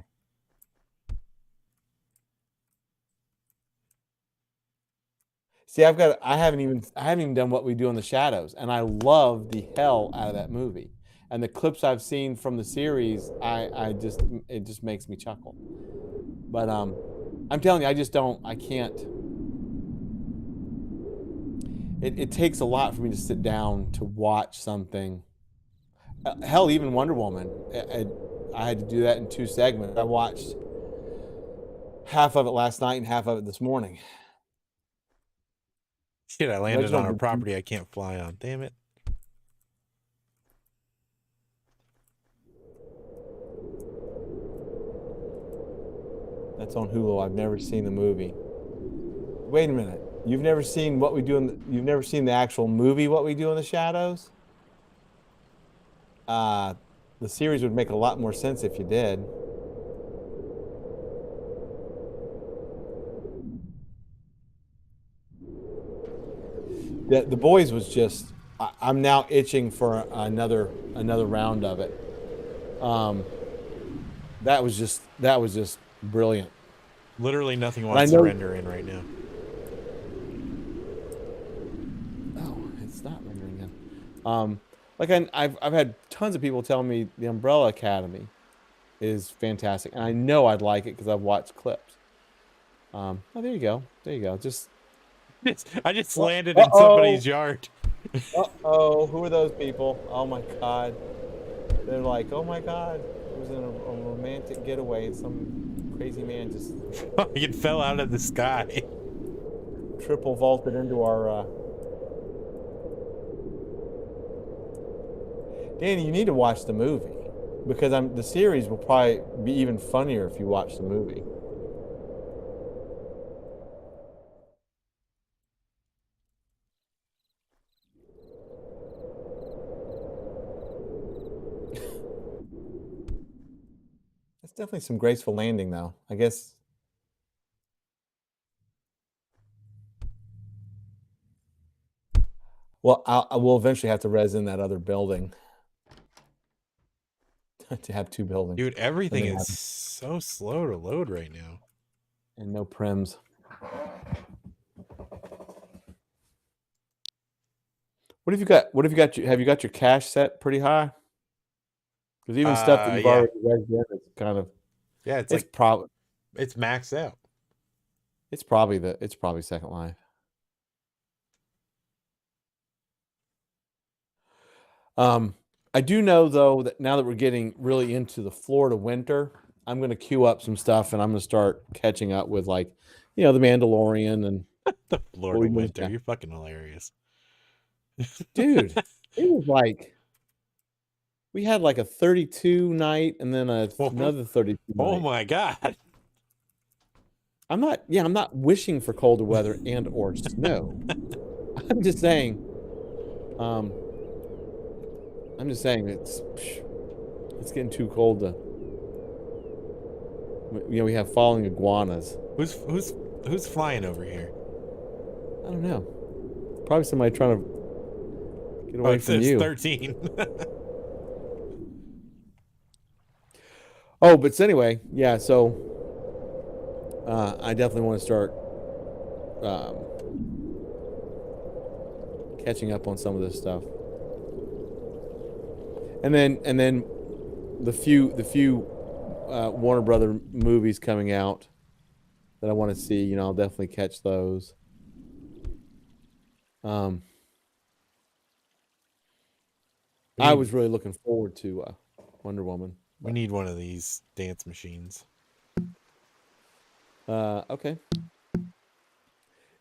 See, I haven't even done What We Do in the Shadows, and I love the hell out of that movie. And the clips I've seen from the series, it just makes me chuckle. But I'm telling you, I can't. It takes a lot for me to sit down to watch something. Hell, even Wonder Woman, I had to do that in 2 segments. I watched half of it last night and half of it this morning. Shit, I landed Reginald, on a property I can't fly on. Damn it. That's on Hulu. I've never seen the movie. Wait a minute. You've never seen you've never seen the actual movie What We Do in the Shadows? The series would make a lot more sense if you did. The Boys was just. I'm now itching for another round of it. That was just brilliant. Literally nothing wants to render in right now. Oh, it's not rendering in. I've had tons of people tell me the Umbrella Academy is fantastic, and I know I'd like it because I've watched clips. Oh, there you go. Just I just landed in somebody's yard. Who are those people? Oh my God. They're like, oh my God, it was a romantic getaway, and some crazy man just It fell out of the sky. triple vaulted into our. Danny, you need to watch the movie because the series will probably be even funnier if you watch the movie. That's definitely some graceful landing, though. I guess. Well, I will eventually have to res in that other building to have 2 buildings. Dude, everything is so slow to load right now. And no prims. What have you got? Have you got your cache set pretty high? Because even stuff that you've already read in is kind of. Yeah, it's probably it's maxed out. It's probably Second Life. I do know though that now that we're getting really into the Florida winter, I'm gonna queue up some stuff, and I'm gonna start catching up with like, the Mandalorian and The Lord we of moved Winter. back. You're fucking hilarious. Dude. It was like we had like a 32 night and then another 32 Oh night. my god. I'm not wishing for colder weather and or snow. I'm just saying it's getting too cold to we have falling iguanas. Who's flying over here? I don't know. Probably somebody trying to get away from it's you. 13. Oh, but anyway, yeah, so I definitely want to start catching up on some of this stuff. And then the few Warner Brother movies coming out that I want to see, I'll definitely catch those. I was really looking forward to Wonder Woman. We need one of these dance machines. Okay.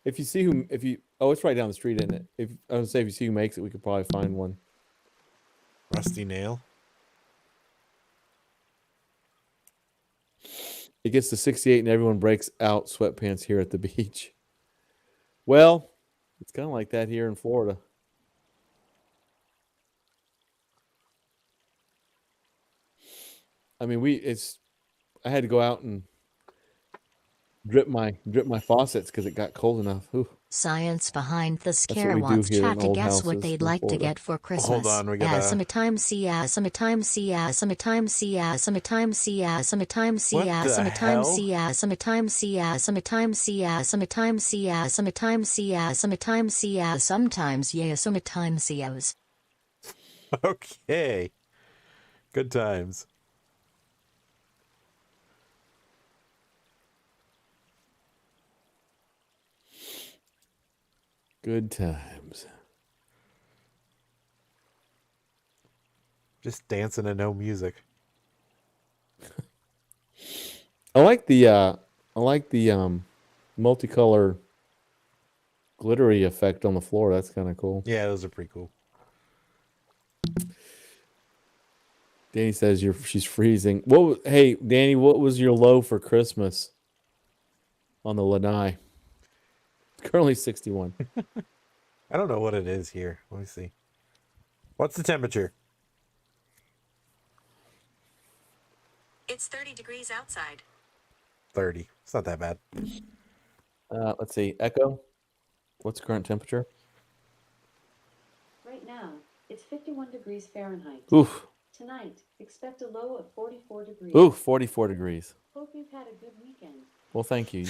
If you see it's right down the street, isn't it? If you see who makes it, we could probably find one. Rusty Nail. It gets to 68 and everyone breaks out sweatpants here at the beach. Well, it's kind of like that here in Florida. I mean, I had to go out and drip my faucets because it got cold enough. Ooh. Science behind the what scare we do wants here in chat to old guess what houses they'd in like to Florida. get for Christmas. Hold on, we gotta- Summertime see summertime see summertime see summertime see summertime see What the summertime hell? see summertime see summertime see summertime see summertime see summertime see sometimes summertime seos. Okay. Good times. Good times. Just dancing and no music. I like the multicolor glittery effect on the floor. That's kind of cool. Yeah, those are pretty cool. Danny says she's freezing. Hey, Danny, what was your low for Christmas on the lanai? It's currently 61. I don't know what it is here. Let me see. What's the temperature? It's 30 degrees outside. 30. It's not that bad. Let's see. Echo, what's the current temperature? Right now, it's 51 degrees Fahrenheit. Oof. Tonight, expect a low of 44 degrees. Ooh, 44 degrees. Hope you've had a good weekend. Well, thank you.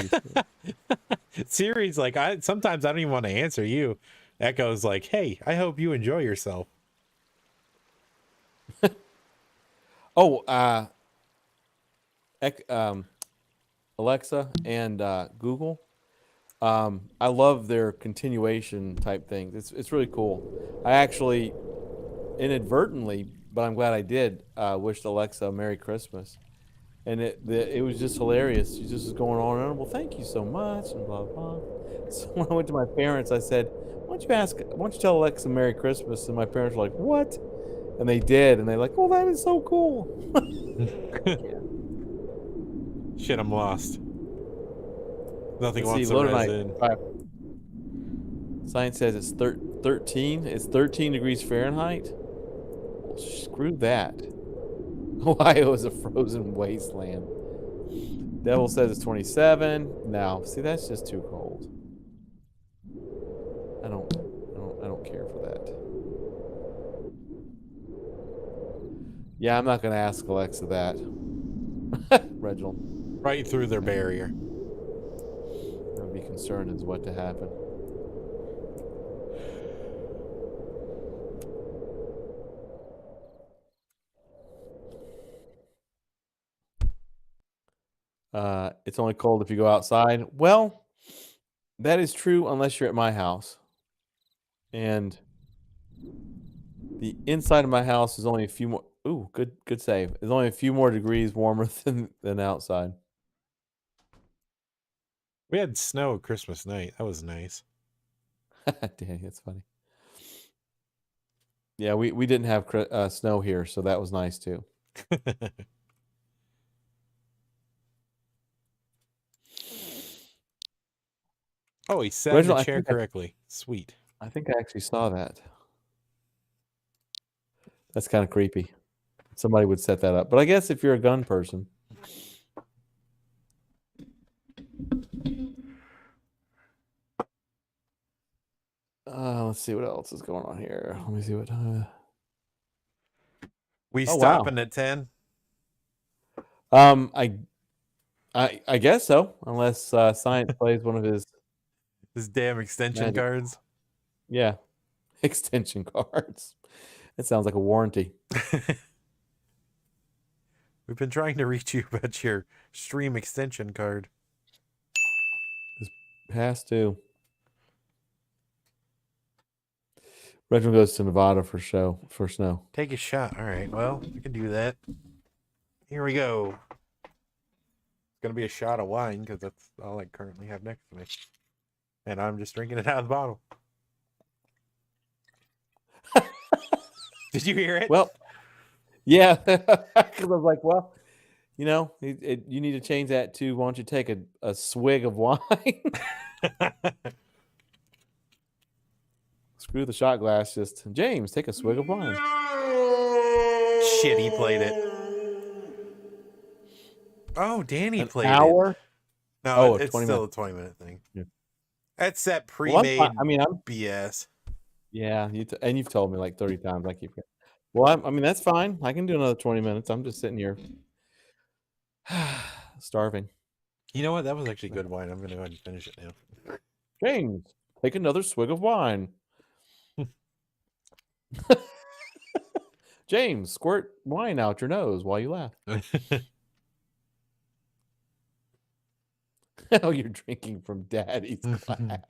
Siri's like, sometimes I don't even want to answer you. Echo's like, hey, I hope you enjoy yourself. Alexa and Google. I love their continuation type things. It's really cool. I actually inadvertently, but I'm glad I did, wished Alexa a Merry Christmas. And it was just hilarious. She just was going on and on. Well, thank you so much, and blah, blah. So when I went to my parents, I said, why don't you tell Alexa Merry Christmas? And my parents were like, what? And they did. And they're like, oh, that is so cool. Shit, I'm lost. Nothing Let's wants see, to load resin. Science says it's 13. It's 13 degrees Fahrenheit. Well, screw that. Ohio is a frozen wasteland. Devil says it's 27. No, see, that's just too cold. I don't care for that. Yeah, I'm not gonna ask Alexa that. Reginald. Right through their barrier. I would be concerned as what to happen. It's only cold if you go outside. Well, that is true unless you're at my house. And the inside of my house is only a few more. Ooh, good save. It's only a few more degrees warmer than outside. We had snow Christmas night. That was nice. Dang, that's funny. Yeah, we didn't have snow here, so that was nice too. Oh, he sat in Reginald, the chair correctly. Sweet. I think I actually saw that. That's kind of creepy. Somebody would set that up, but I guess if you're a gun person. Let's see what else is going on here. Let me see what. We Oh, wow. stopping at 10? I guess so, unless Science plays one of his Damn extension magic. cards. Yeah, extension cards. It sounds like a warranty. We've been trying to reach you about your stream extension card. Has to. Reginald goes to Nevada for snow. Take a shot. All right. Well, we can do that. Here we go. It's gonna be a shot of wine because that's all I currently have next to me, and I'm just drinking it out of the bottle. Did you hear it? Well, yeah, because I was like, well, you know, you need to change that to, why don't you take a swig of wine? Screw the shot glass. Just, James, take a swig of wine. Shit, he played it. Oh, Danny played hour? it. No, Oh, it's 20 still minutes. a 20-minute thing. Yeah. That's that Well, pre-made I'm BS. Yeah, and you've told me like 30 times. I keep. Well, I mean, that's fine. I can do another 20 minutes. I'm just sitting here starving. You know what? That was actually good wine. I'm gonna go ahead and finish it now. James, take another swig of wine. James, squirt wine out your nose while you laugh. Oh, you're drinking from Daddy's glass.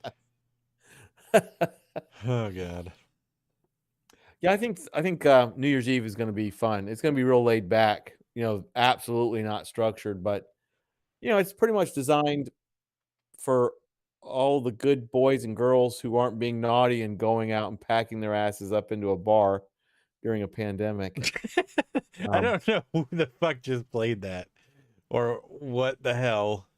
Oh God. Yeah, I think New Year's Eve is going to be fun. It's going to be real laid back. You know, absolutely not structured, but you know, it's pretty much designed for all the good boys and girls who aren't being naughty and going out and packing their asses up into a bar during a pandemic. I don't know who the fuck just played that, or what the hell.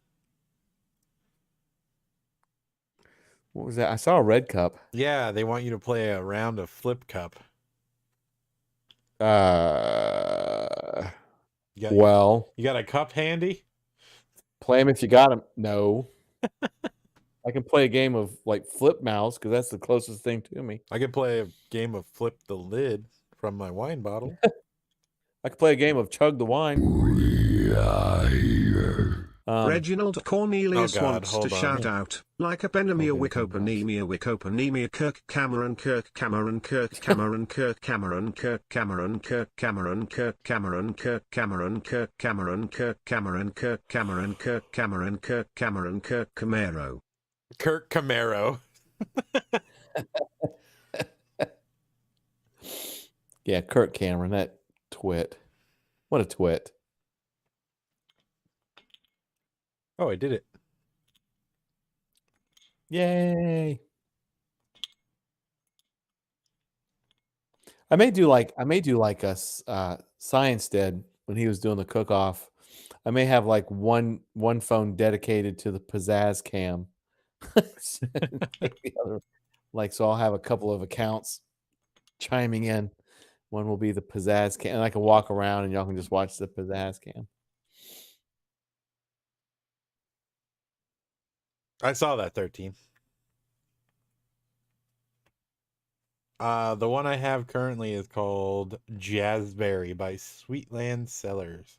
What was that? I saw a red cup. Yeah, they want you to play a round of Flip Cup. You got a cup handy? Play them if you got them. No. I can play a game of like Flip Mouse because that's the closest thing to me. I could play a game of Flip the Lid from my wine bottle. I could play a game of Chug the Wine. Reginald Cornelius wants to shout out, like a Benemia Wickopanemia Kirk Cameron Kirk Cameron Kirk Cameron Kirk Cameron Kirk Cameron Kirk Cameron Kirk Cameron Kirk Cameron Kirk Cameron Kirk Cameron Kirk Cameron Kirk Cameron Kirk Cameron Kirk Camaro. Kirk Camaro. Yeah, Kirk Cameron, that twit. What a twit. Oh, I did it. Yay. I may do like a Science did when he was doing the cook off. I may have like one phone dedicated to the pizzazz cam. So I'll have a couple of accounts chiming in. One will be the pizzazz cam, and I can walk around and y'all can just watch the pizzazz cam. I saw that 13. The one I have currently is called Jazzberry by Sweetland Cellars.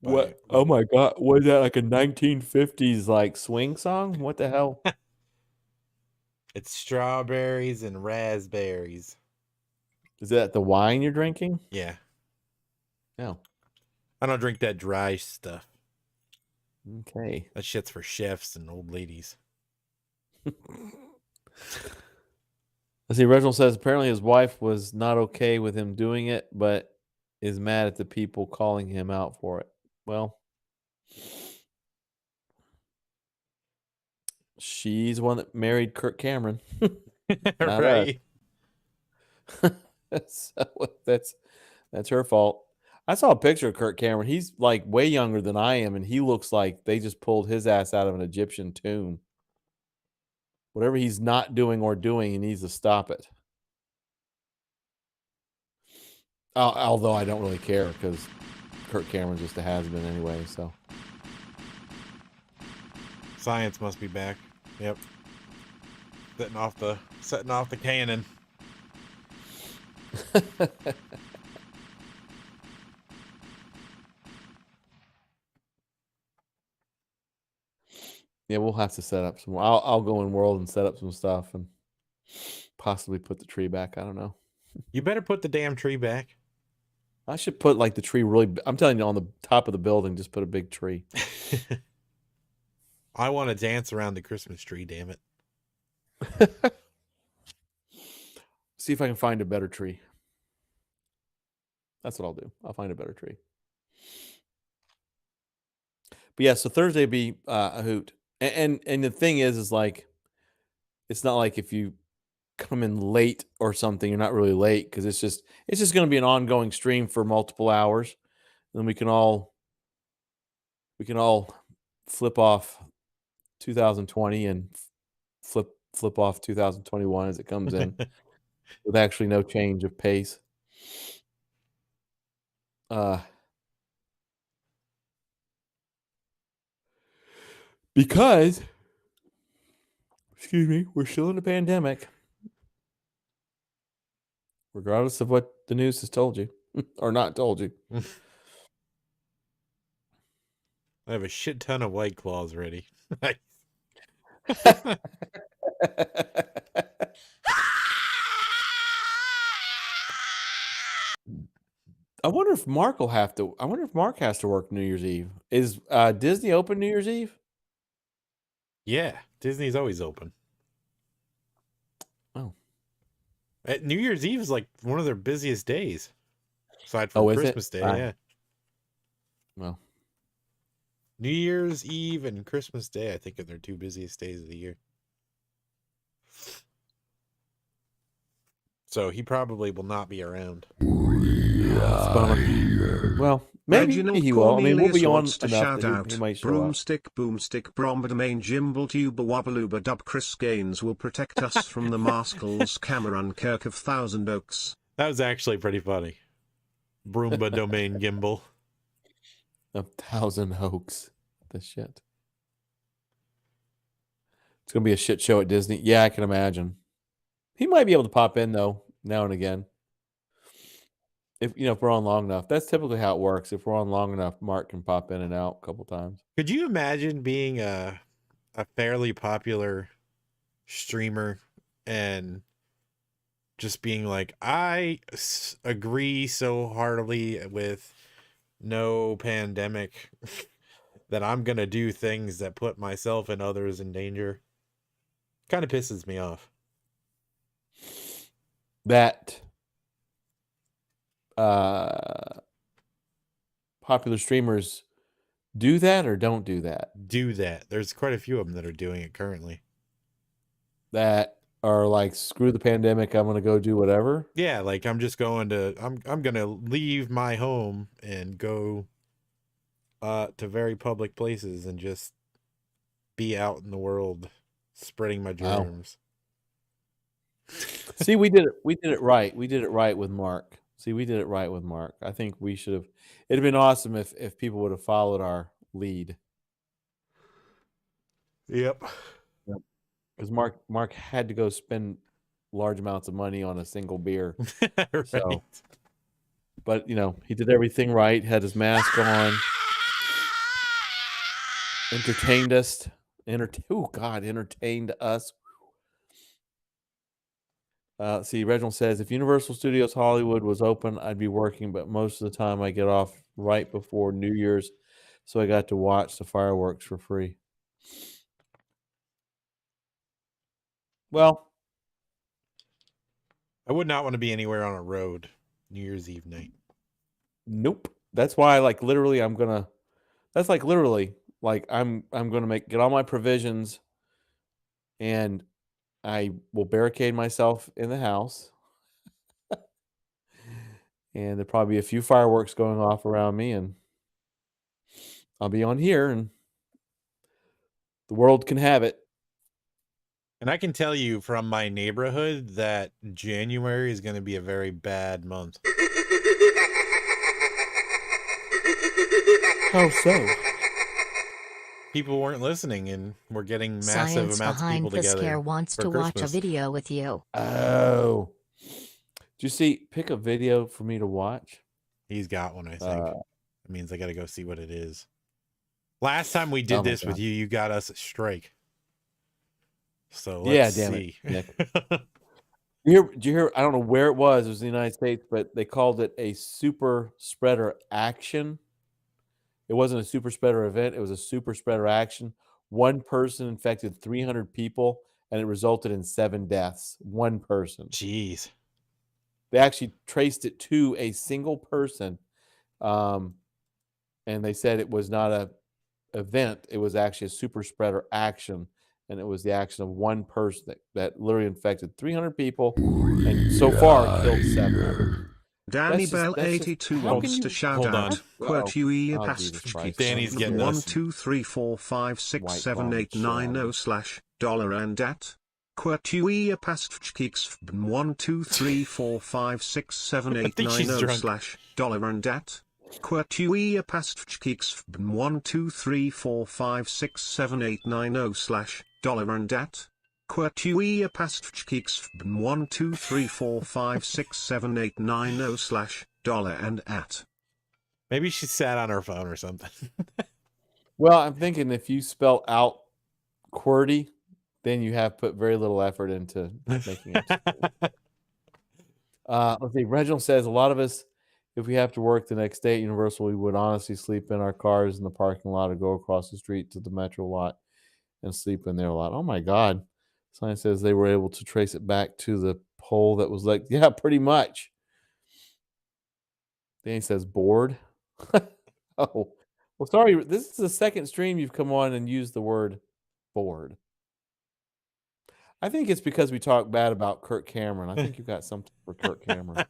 What? Oh my God! Was that like a 1950s like swing song? What the hell? It's strawberries and raspberries. Is that the wine you're drinking? Yeah. No. I don't drink that dry stuff. Okay. That shit's for chefs and old ladies. I see. Reginald says apparently his wife was not okay with him doing it, but is mad at the people calling him out for it. Well, she's the one that married Kirk Cameron, not us. Right. So that's her fault. I saw a picture of Kirk Cameron. He's like way younger than I am, and he looks like they just pulled his ass out of an Egyptian tomb. Whatever he's not doing or doing, he needs to stop it. Although I don't really care because Kirk Cameron's just a has-been anyway. So Science must be back. Yep. Setting off the cannon. Yeah, we'll have to set up some. I'll go in World and set up some stuff and possibly put the tree back. I don't know. You better put the damn tree back. I should put like the tree really. I'm telling you, on the top of the building, just put a big tree. I want to dance around the Christmas tree. Damn it. See if I can find a better tree. That's what I'll do. I'll find a better tree. But yeah, so Thursday be a hoot, and the thing is like, it's not like if you come in late or something, you're not really late because it's just going to be an ongoing stream for multiple hours, and we can all flip off 2020 and flip off 2021 as it comes in with actually no change of pace. Because, excuse me, we're still in a pandemic, regardless of what the news has told you or not told you. I have a shit ton of White Claws ready. I wonder if Mark will have to. I wonder if Mark has to work New Year's Eve. Is Disney open New Year's Eve? Yeah, Disney's always open. Oh, New Year's Eve is like one of their busiest days, aside from Christmas Day. Yeah. Well, New Year's Eve and Christmas Day, I think, are their two busiest days of the year. So he probably will not be around. well, maybe Reginald he will. I mean, we'll be on wants to enough shout that out. he might show up. Broomstick, boomstick, brombadamain, jimble, tuba, wobbalooba, dub. Chris Gaines will protect us from the Marshalls, Cameron Kirk of Thousand Oaks. That was actually pretty funny. Broomba domain gimbal. A Thousand Oaks. The shit. It's gonna be a shit show at Disney. Yeah, I can imagine. He might be able to pop in though now and again. If if we're on long enough, that's typically how it works. If we're on long enough, Mark can pop in and out a couple times. Could you imagine being a fairly popular streamer and just being like, I agree so heartily with no pandemic that I'm gonna do things that put myself and others in danger? Kind of pisses me off. That popular streamers do that or don't do that? Do that. There's quite a few of them that are doing it currently. That are like, screw the pandemic, I'm gonna go do whatever. Yeah, like I'm just going to I'm gonna leave my home and go to very public places and just be out in the world spreading my germs. See, we did it right. We did it right with Mark. I think we should have. It'd have been awesome if people would have followed our lead. Yep. Because Mark had to go spend large amounts of money on a single beer. Right. So, but he did everything right. Had his mask on. Entertained us. Entertained us. See, Reginald says, if Universal Studios Hollywood was open, I'd be working, but most of the time I get off right before New Year's, so I got to watch the fireworks for free. Well, I would not want to be anywhere on a road New Year's Eve night. Nope. That's why, like, literally, I'm gonna get all my provisions, and I will barricade myself in the house, and there'll probably be a few fireworks going off around me, and I'll be on here, and the world can have it. And I can tell you from my neighborhood that January is going to be a very bad month. How so? People weren't listening, and we're getting massive Science amounts of people behind the together. scare wants for to watch a Christmas. video with you. Oh. Do you see? Pick a video for me to watch. He's got one, I think. That means I got to go see what it is. Last time we did this with you, you got us a strike. So let's see. It. Did you hear? I don't know where it was. It was in the United States, but they called it a super spreader action. It wasn't a super spreader event. It was a super spreader action. One person infected 300 people, and it resulted in 7 deaths. One person. Jeez. They actually traced it to a single person, and they said it was not a event. It was actually a super spreader action, and it was the action of one person that literally infected 300 people, and so far killed 7. Danny Bell 82 wants to shout out. Quote UE past Danny's getting 1 2 3 4 5 6 7 8 9 0 $ and at. Quote UE past geeks 1 2 3 4 5 6 7 8 9 0 $ and at. Quote UE past geeks 1 2 3 4 5 6 7 8 9 0 $ and at. Quote UE past geeks 1 2 3 4 5 6 7 8 9 0 $ and at. Maybe she sat on her phone or something. Well, I'm thinking if you spell out QWERTY, then you have put very little effort into making it. Let's see. Reginald says a lot of us, if we have to work the next day at Universal, we would honestly sleep in our cars in the parking lot or go across the street to the Metro lot and sleep in there a lot. Oh my God. Science says they were able to trace it back to the pole that was like, yeah, pretty much. Danny says bored. Oh, well, sorry. This is the second stream you've come on and used the word bored. I think it's because we talk bad about Kirk Cameron. I think you've got something for Kirk Cameron.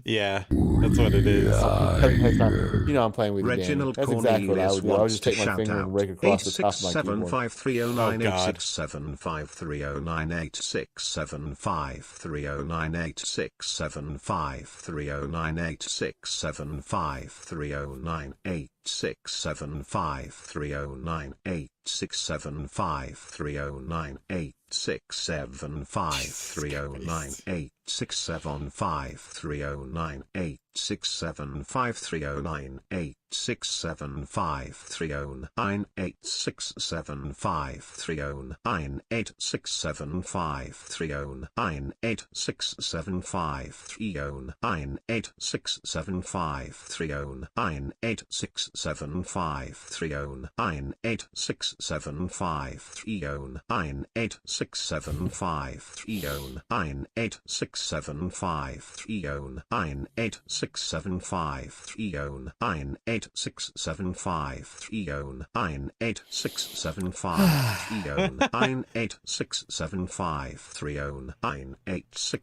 Yeah, that's what it is. You know I'm playing with you, Danny. That's exactly what I would do. I would just take my finger and rake across the top of my keyboard. 8675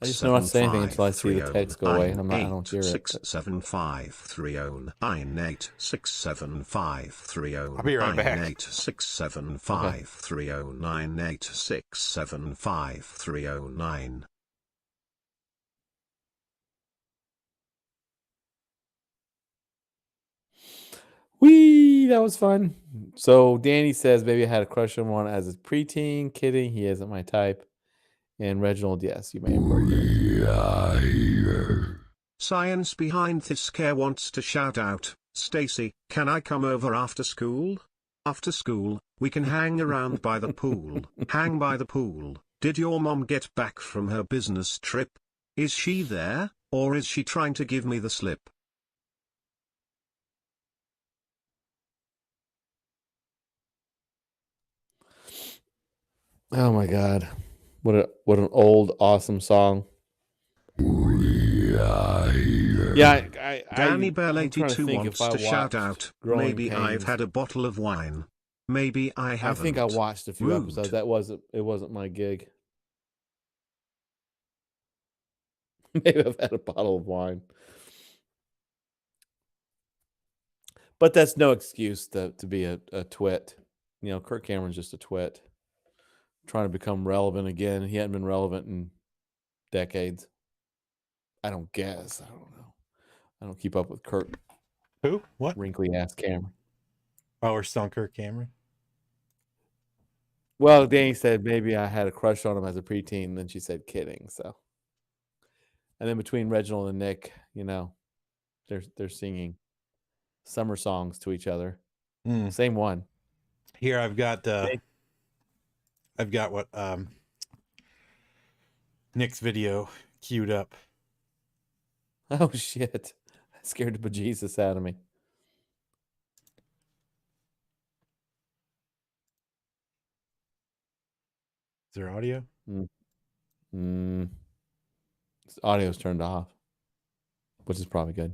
I just don't want to say anything until I see the text go away. I don't hear it. 867530. I'll be right back. 867530. Whee! That was fun. So Danny says, maybe I had a crush on one as a preteen. Kidding. He isn't my type. And Reginald, yes, you may have broken it. Science behind this scare wants to shout out. Stacy, can I come over after school? After school, we can hang around by the pool. Hang by the pool. Did your mom get back from her business trip? Is she there, or is she trying to give me the slip? Oh my God. What an old, awesome song. Yeah, Danny I'm Bell trying to 82 think wants if I to shout watched out, Growing maybe I've Pains. had a bottle of wine. Maybe I I haven't. think I watched a few Rude. episodes. It wasn't my gig. Maybe I've had a bottle of wine. But that's no excuse to be a twit. You know, Kirk Cameron's just a twit. Trying to become relevant again. He hadn't been relevant in decades. I don't guess. I don't know. I don't keep up with Kirk. Who? What? Wrinkly ass Cameron. Oh, we're still on Kirk Cameron. Well, Danny said maybe I had a crush on him as a preteen. And then she said kidding. So, and then between Reginald and Nick, you know, they're singing summer songs to each other. Same one. Here I've got what Nick's video queued up. Oh shit! That scared the bejesus out of me. Is there audio? Audio's turned off, which is probably good.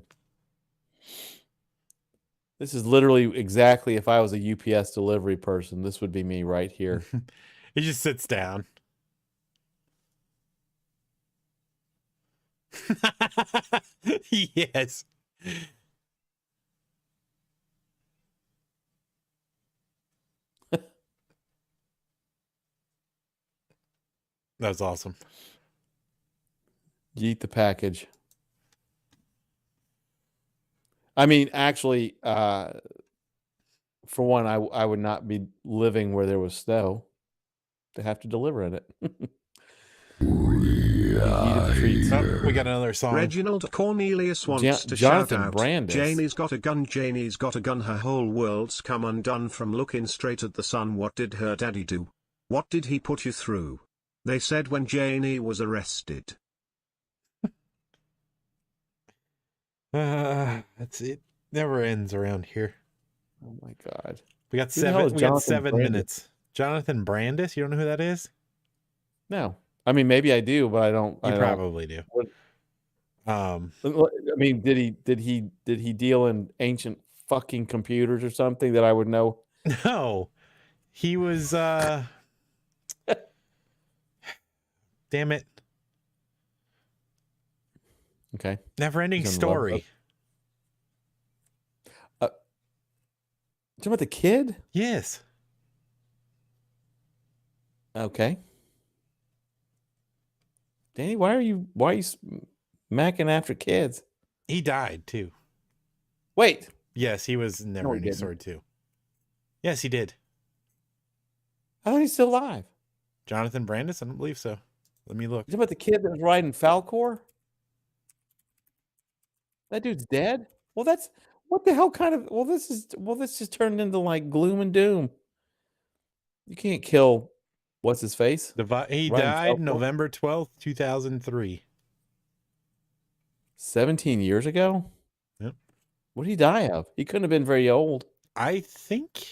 This is literally exactly if I was a UPS delivery person, this would be me right here. He just sits down. Yes. That was awesome. Yeet the package. I mean, actually, for one, I would not be living where there was snow to have to deliver in it. Oh, we got another song. Reginald Cornelius wants to Jonathan shout out. Brandis. Janie's got a gun. Janie's got a gun. Her whole world's come undone from looking straight at the sun. What did her daddy do? What did he put you through? They said when Janie was arrested. That's it. Never ends around here. Oh my god. We got Who the hell is 7 Brandis? minutes. Jonathan Brandis, you don't know who that is? No. I mean, maybe I do, but I don't. You probably do. I mean, did he deal in ancient fucking computers or something that I would know? No. He was damn it. Okay. Never ending story. Talking about the kid? Yes. Okay. Danny, why are you smacking after kids? He died too. Wait. Yes, he was Never Ending didn't. Story too. Yes, he did. I thought he's still alive. Jonathan Brandis? I don't believe so. Let me look. You talking about the kid that was riding Falcor? That dude's dead? Well, that's what the hell kind of this just turned into like gloom and doom. You can't kill what's his face? He Ryan died Falcor? November 12th, 2003. 17 years ago? Yep. What did he die of? He couldn't have been very old. I think.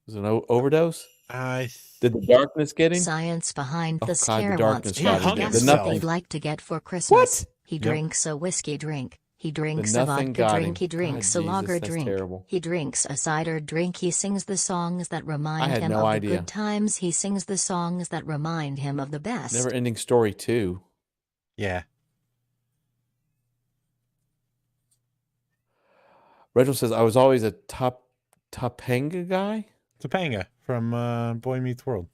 Was it an overdose? Did the darkness get him? Science behind the God, scare the wants darkness to got him. guess The what nothing. he'd like to get for Christmas. What? He Yep. drinks a whiskey drink. He drinks The a nothing vodka got drink. him. He drinks God, a lager Jesus, that's drink. terrible. He drinks a cider drink. He sings the songs that remind had him no of idea. the good times. He sings the songs that remind him of the best. Never Ending Story 2. Yeah. Rachel says, I was always a Topanga guy. Topanga from Boy Meets World.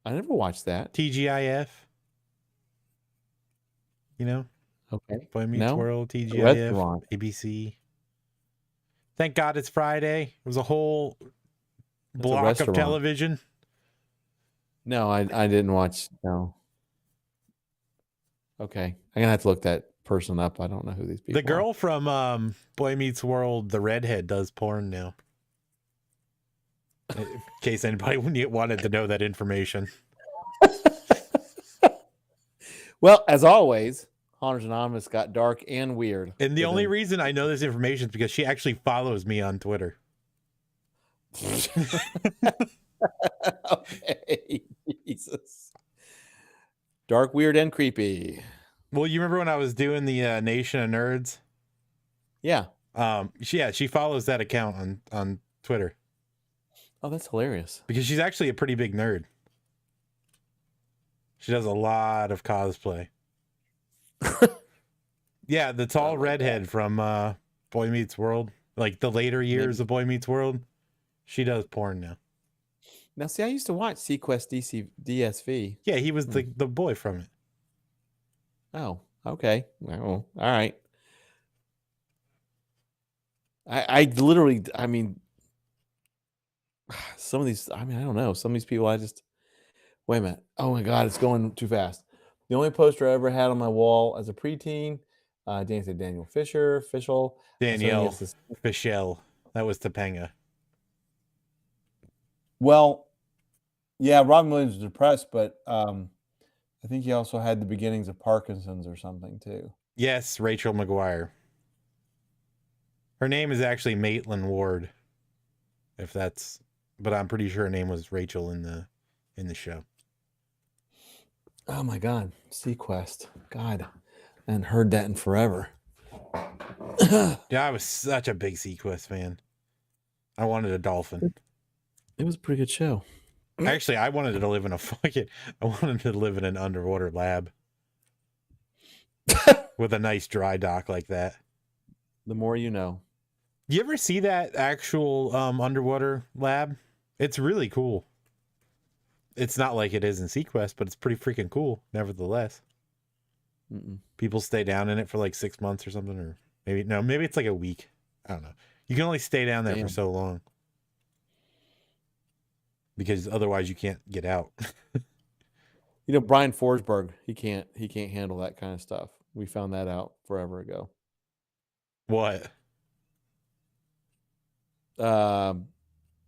I never watched that. TGIF. You know? Okay. Boy Meets No? World, TGIF, Restaurant. ABC. Thank God it's Friday. It was a whole a block of restaurant. television. No, I didn't watch. No. Okay. I'm going to have to look that person up. I don't know who these people The girl from Boy Meets World, the redhead, does porn now. In case anybody wanted to know that information. Well, as always, Haunters Anonymous got dark and weird. And the only reason I know this information is because she actually follows me on Twitter. Okay. Jesus. Dark, weird, and creepy. Well, you remember when I was doing the Nation of Nerds? Yeah. She follows that account on Twitter. Oh, that's hilarious. Because she's actually a pretty big nerd. She does a lot of cosplay. Yeah, the tall redhead from Boy Meets World. Like the later years of Boy Meets World. She does porn now. Now, see, I used to watch Sequest DSV. Yeah, he was the boy from it. Oh, okay. Well, all right. I literally, I mean, some of these, I mean, I don't know. Some of these people, wait a minute. Oh my God, it's going too fast. The only poster I ever had on my wall as a preteen, Daniel Fishel. Danielle Fischel. That was Topanga. Well, yeah, Robin Williams was depressed, but I think he also had the beginnings of Parkinson's or something too. Yes, Rachel McGuire. Her name is actually Maitland Ward. But I'm pretty sure her name was Rachel in the show. Oh my God, Sequest. God, I hadn't heard that in forever. Yeah, I was such a big Sequest fan. I wanted a dolphin. It was a pretty good show. Actually, I wanted to live in an underwater lab with a nice dry dock like that. The more you know. You ever see that actual underwater lab? It's really cool. It's not like it is in Sequest, but it's pretty freaking cool, nevertheless. Mm-mm. People stay down in it for like 6 months or something, or maybe it's like a week. I don't know. You can only stay down there for so long. Because otherwise you can't get out. You know, Brian Forsberg, he can't handle that kind of stuff. We found that out forever ago. What?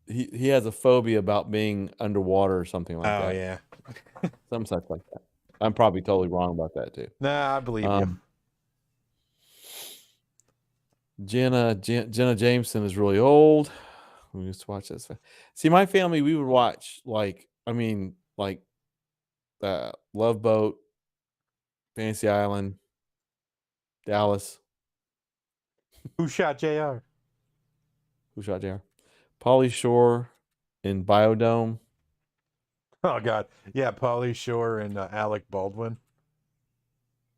He has a phobia about being underwater or something like that. Oh yeah. Some such like that. I'm probably totally wrong about that too. Nah, I believe you. Jenna Jameson is really old. We used to watch this. See, my family, we would watch Love Boat, Fantasy Island, Dallas. Who shot JR? Who shot JR? Pauly Shore in Biodome. Oh God, yeah, Pauly Shore and Alec Baldwin,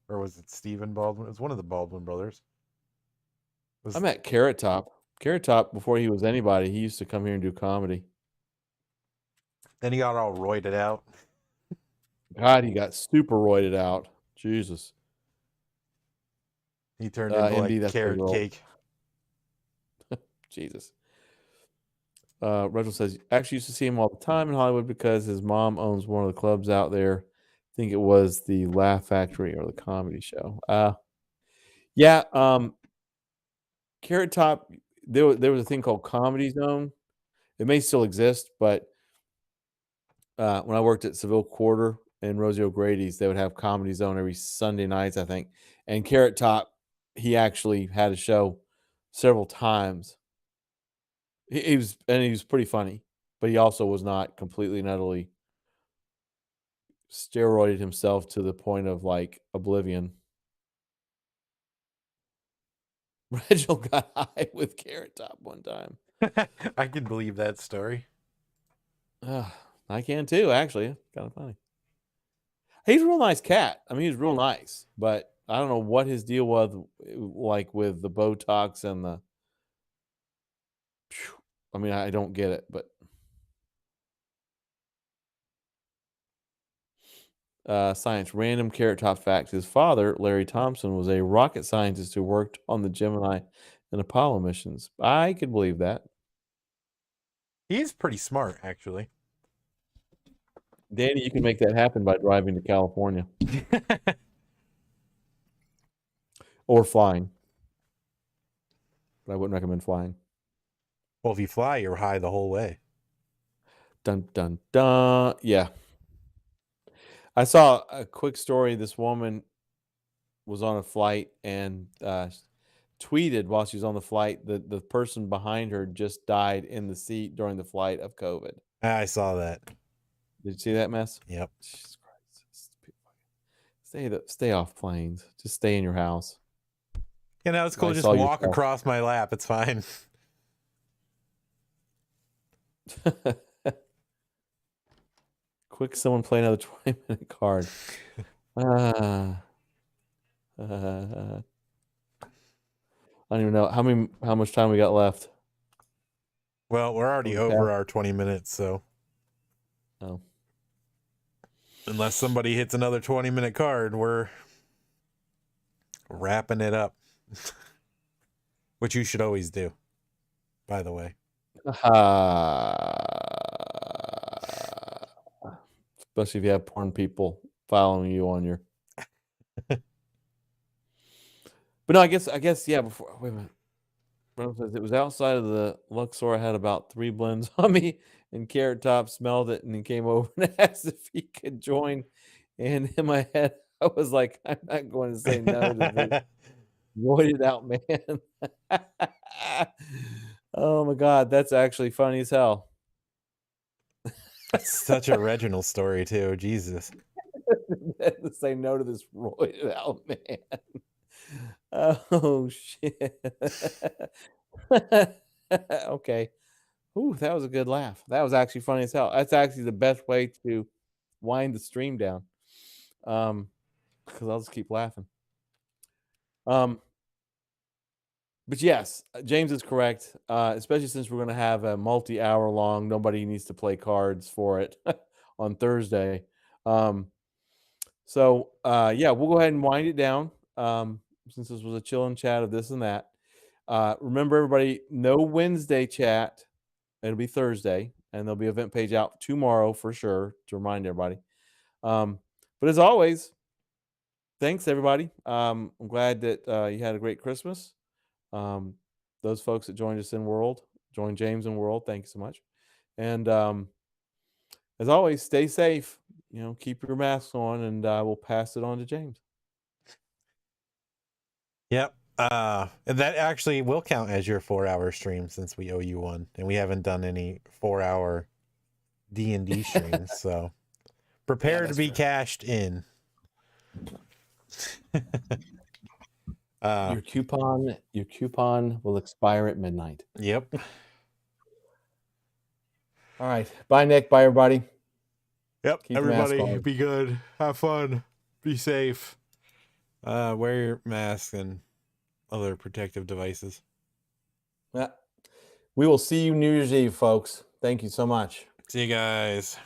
or was it Stephen Baldwin? It was one of the Baldwin brothers. I met Carrot Top. Carrot Top, before he was anybody, he used to come here and do comedy. Then he got all roided out. God, he got super roided out. Jesus. He turned into like carrot cake. Jesus. Rachel says, actually used to see him all the time in Hollywood because his mom owns one of the clubs out there. I think it was the Laugh Factory or the Comedy Show. Yeah. Carrot Top, there was a thing called Comedy Zone. It may still exist, but when I worked at Seville Quarter and Rosie O'Grady's, they would have Comedy Zone every Sunday nights, I think. And Carrot Top, he actually had a show several times. He was pretty funny, but he also was not completely and utterly steroided himself to the point of like oblivion. Reginald got high with Carrot Top one time. I can believe that story. I can too, actually. Kind of funny. He's a real nice cat. I mean, he's real nice, but I don't know what his deal was, like with the Botox and the. I mean, I don't get it, but. Science random Carrot Top fact. His father, Larry Thompson, was a rocket scientist who worked on the Gemini and Apollo missions. I could believe that. He's pretty smart, actually. Danny, you can make that happen by driving to California. Or flying. But I wouldn't recommend flying. Well, if you fly, you're high the whole way. Dun, dun, dun. Yeah. I saw a quick story. This woman was on a flight and tweeted while she was on the flight that the person behind her just died in the seat during the flight of COVID. I saw that. Did you see that mess? Yep. Jesus Christ. Stay off planes. Just stay in your house. You know, it's cool. Nice Just all walk yourself. across my lap. It's fine. Quick, someone play another 20-minute card. I don't even know how much time we got left. Well, we're already over our 20 minutes, so. Oh. Unless somebody hits another 20-minute card, we're wrapping it up. Which you should always do, by the way. Especially if you have porn people following you on your. But no, I guess yeah. Before, wait a minute. Bruno says it was outside of the Luxor. I had about 3 blends on me, and Carrot Top smelled it and he came over and asked if he could join. And in my head, I was like, I'm not going to say no to this voided out man. Oh my God, that's actually funny as hell. That's such a Reginald story too. Jesus. To say no to this roided out man. Oh shit. Okay. Ooh, that was a good laugh. That was actually funny as hell. That's actually the best way to wind the stream down. Because I'll just keep laughing. But yes, James is correct. Especially since we're going to have a multi-hour long. Nobody needs to play cards for it on Thursday. So yeah, we'll go ahead and wind it down. Since this was a chill and chat of this and that. Remember, everybody, no Wednesday chat. It'll be Thursday, and there'll be an event page out tomorrow for sure to remind everybody. But as always, thanks everybody. I'm glad that you had a great Christmas. Those folks that joined us in World, joined James in World, thank you so much. And as always, stay safe. You know, keep your masks on, and we'll pass it on to James. Yep. And that actually will count as your 4-hour stream since we owe you one, and we haven't done any 4-hour D&D streams, so prepare to be true. cashed in. Your coupon will expire at midnight. Yep. All right. Bye, Nick. Bye, everybody. Yep. Keep your mask Everybody on. be good. Have fun. Be safe. Wear your mask and other protective devices. Yeah. We will see you New Year's Eve, folks. Thank you so much. See you guys.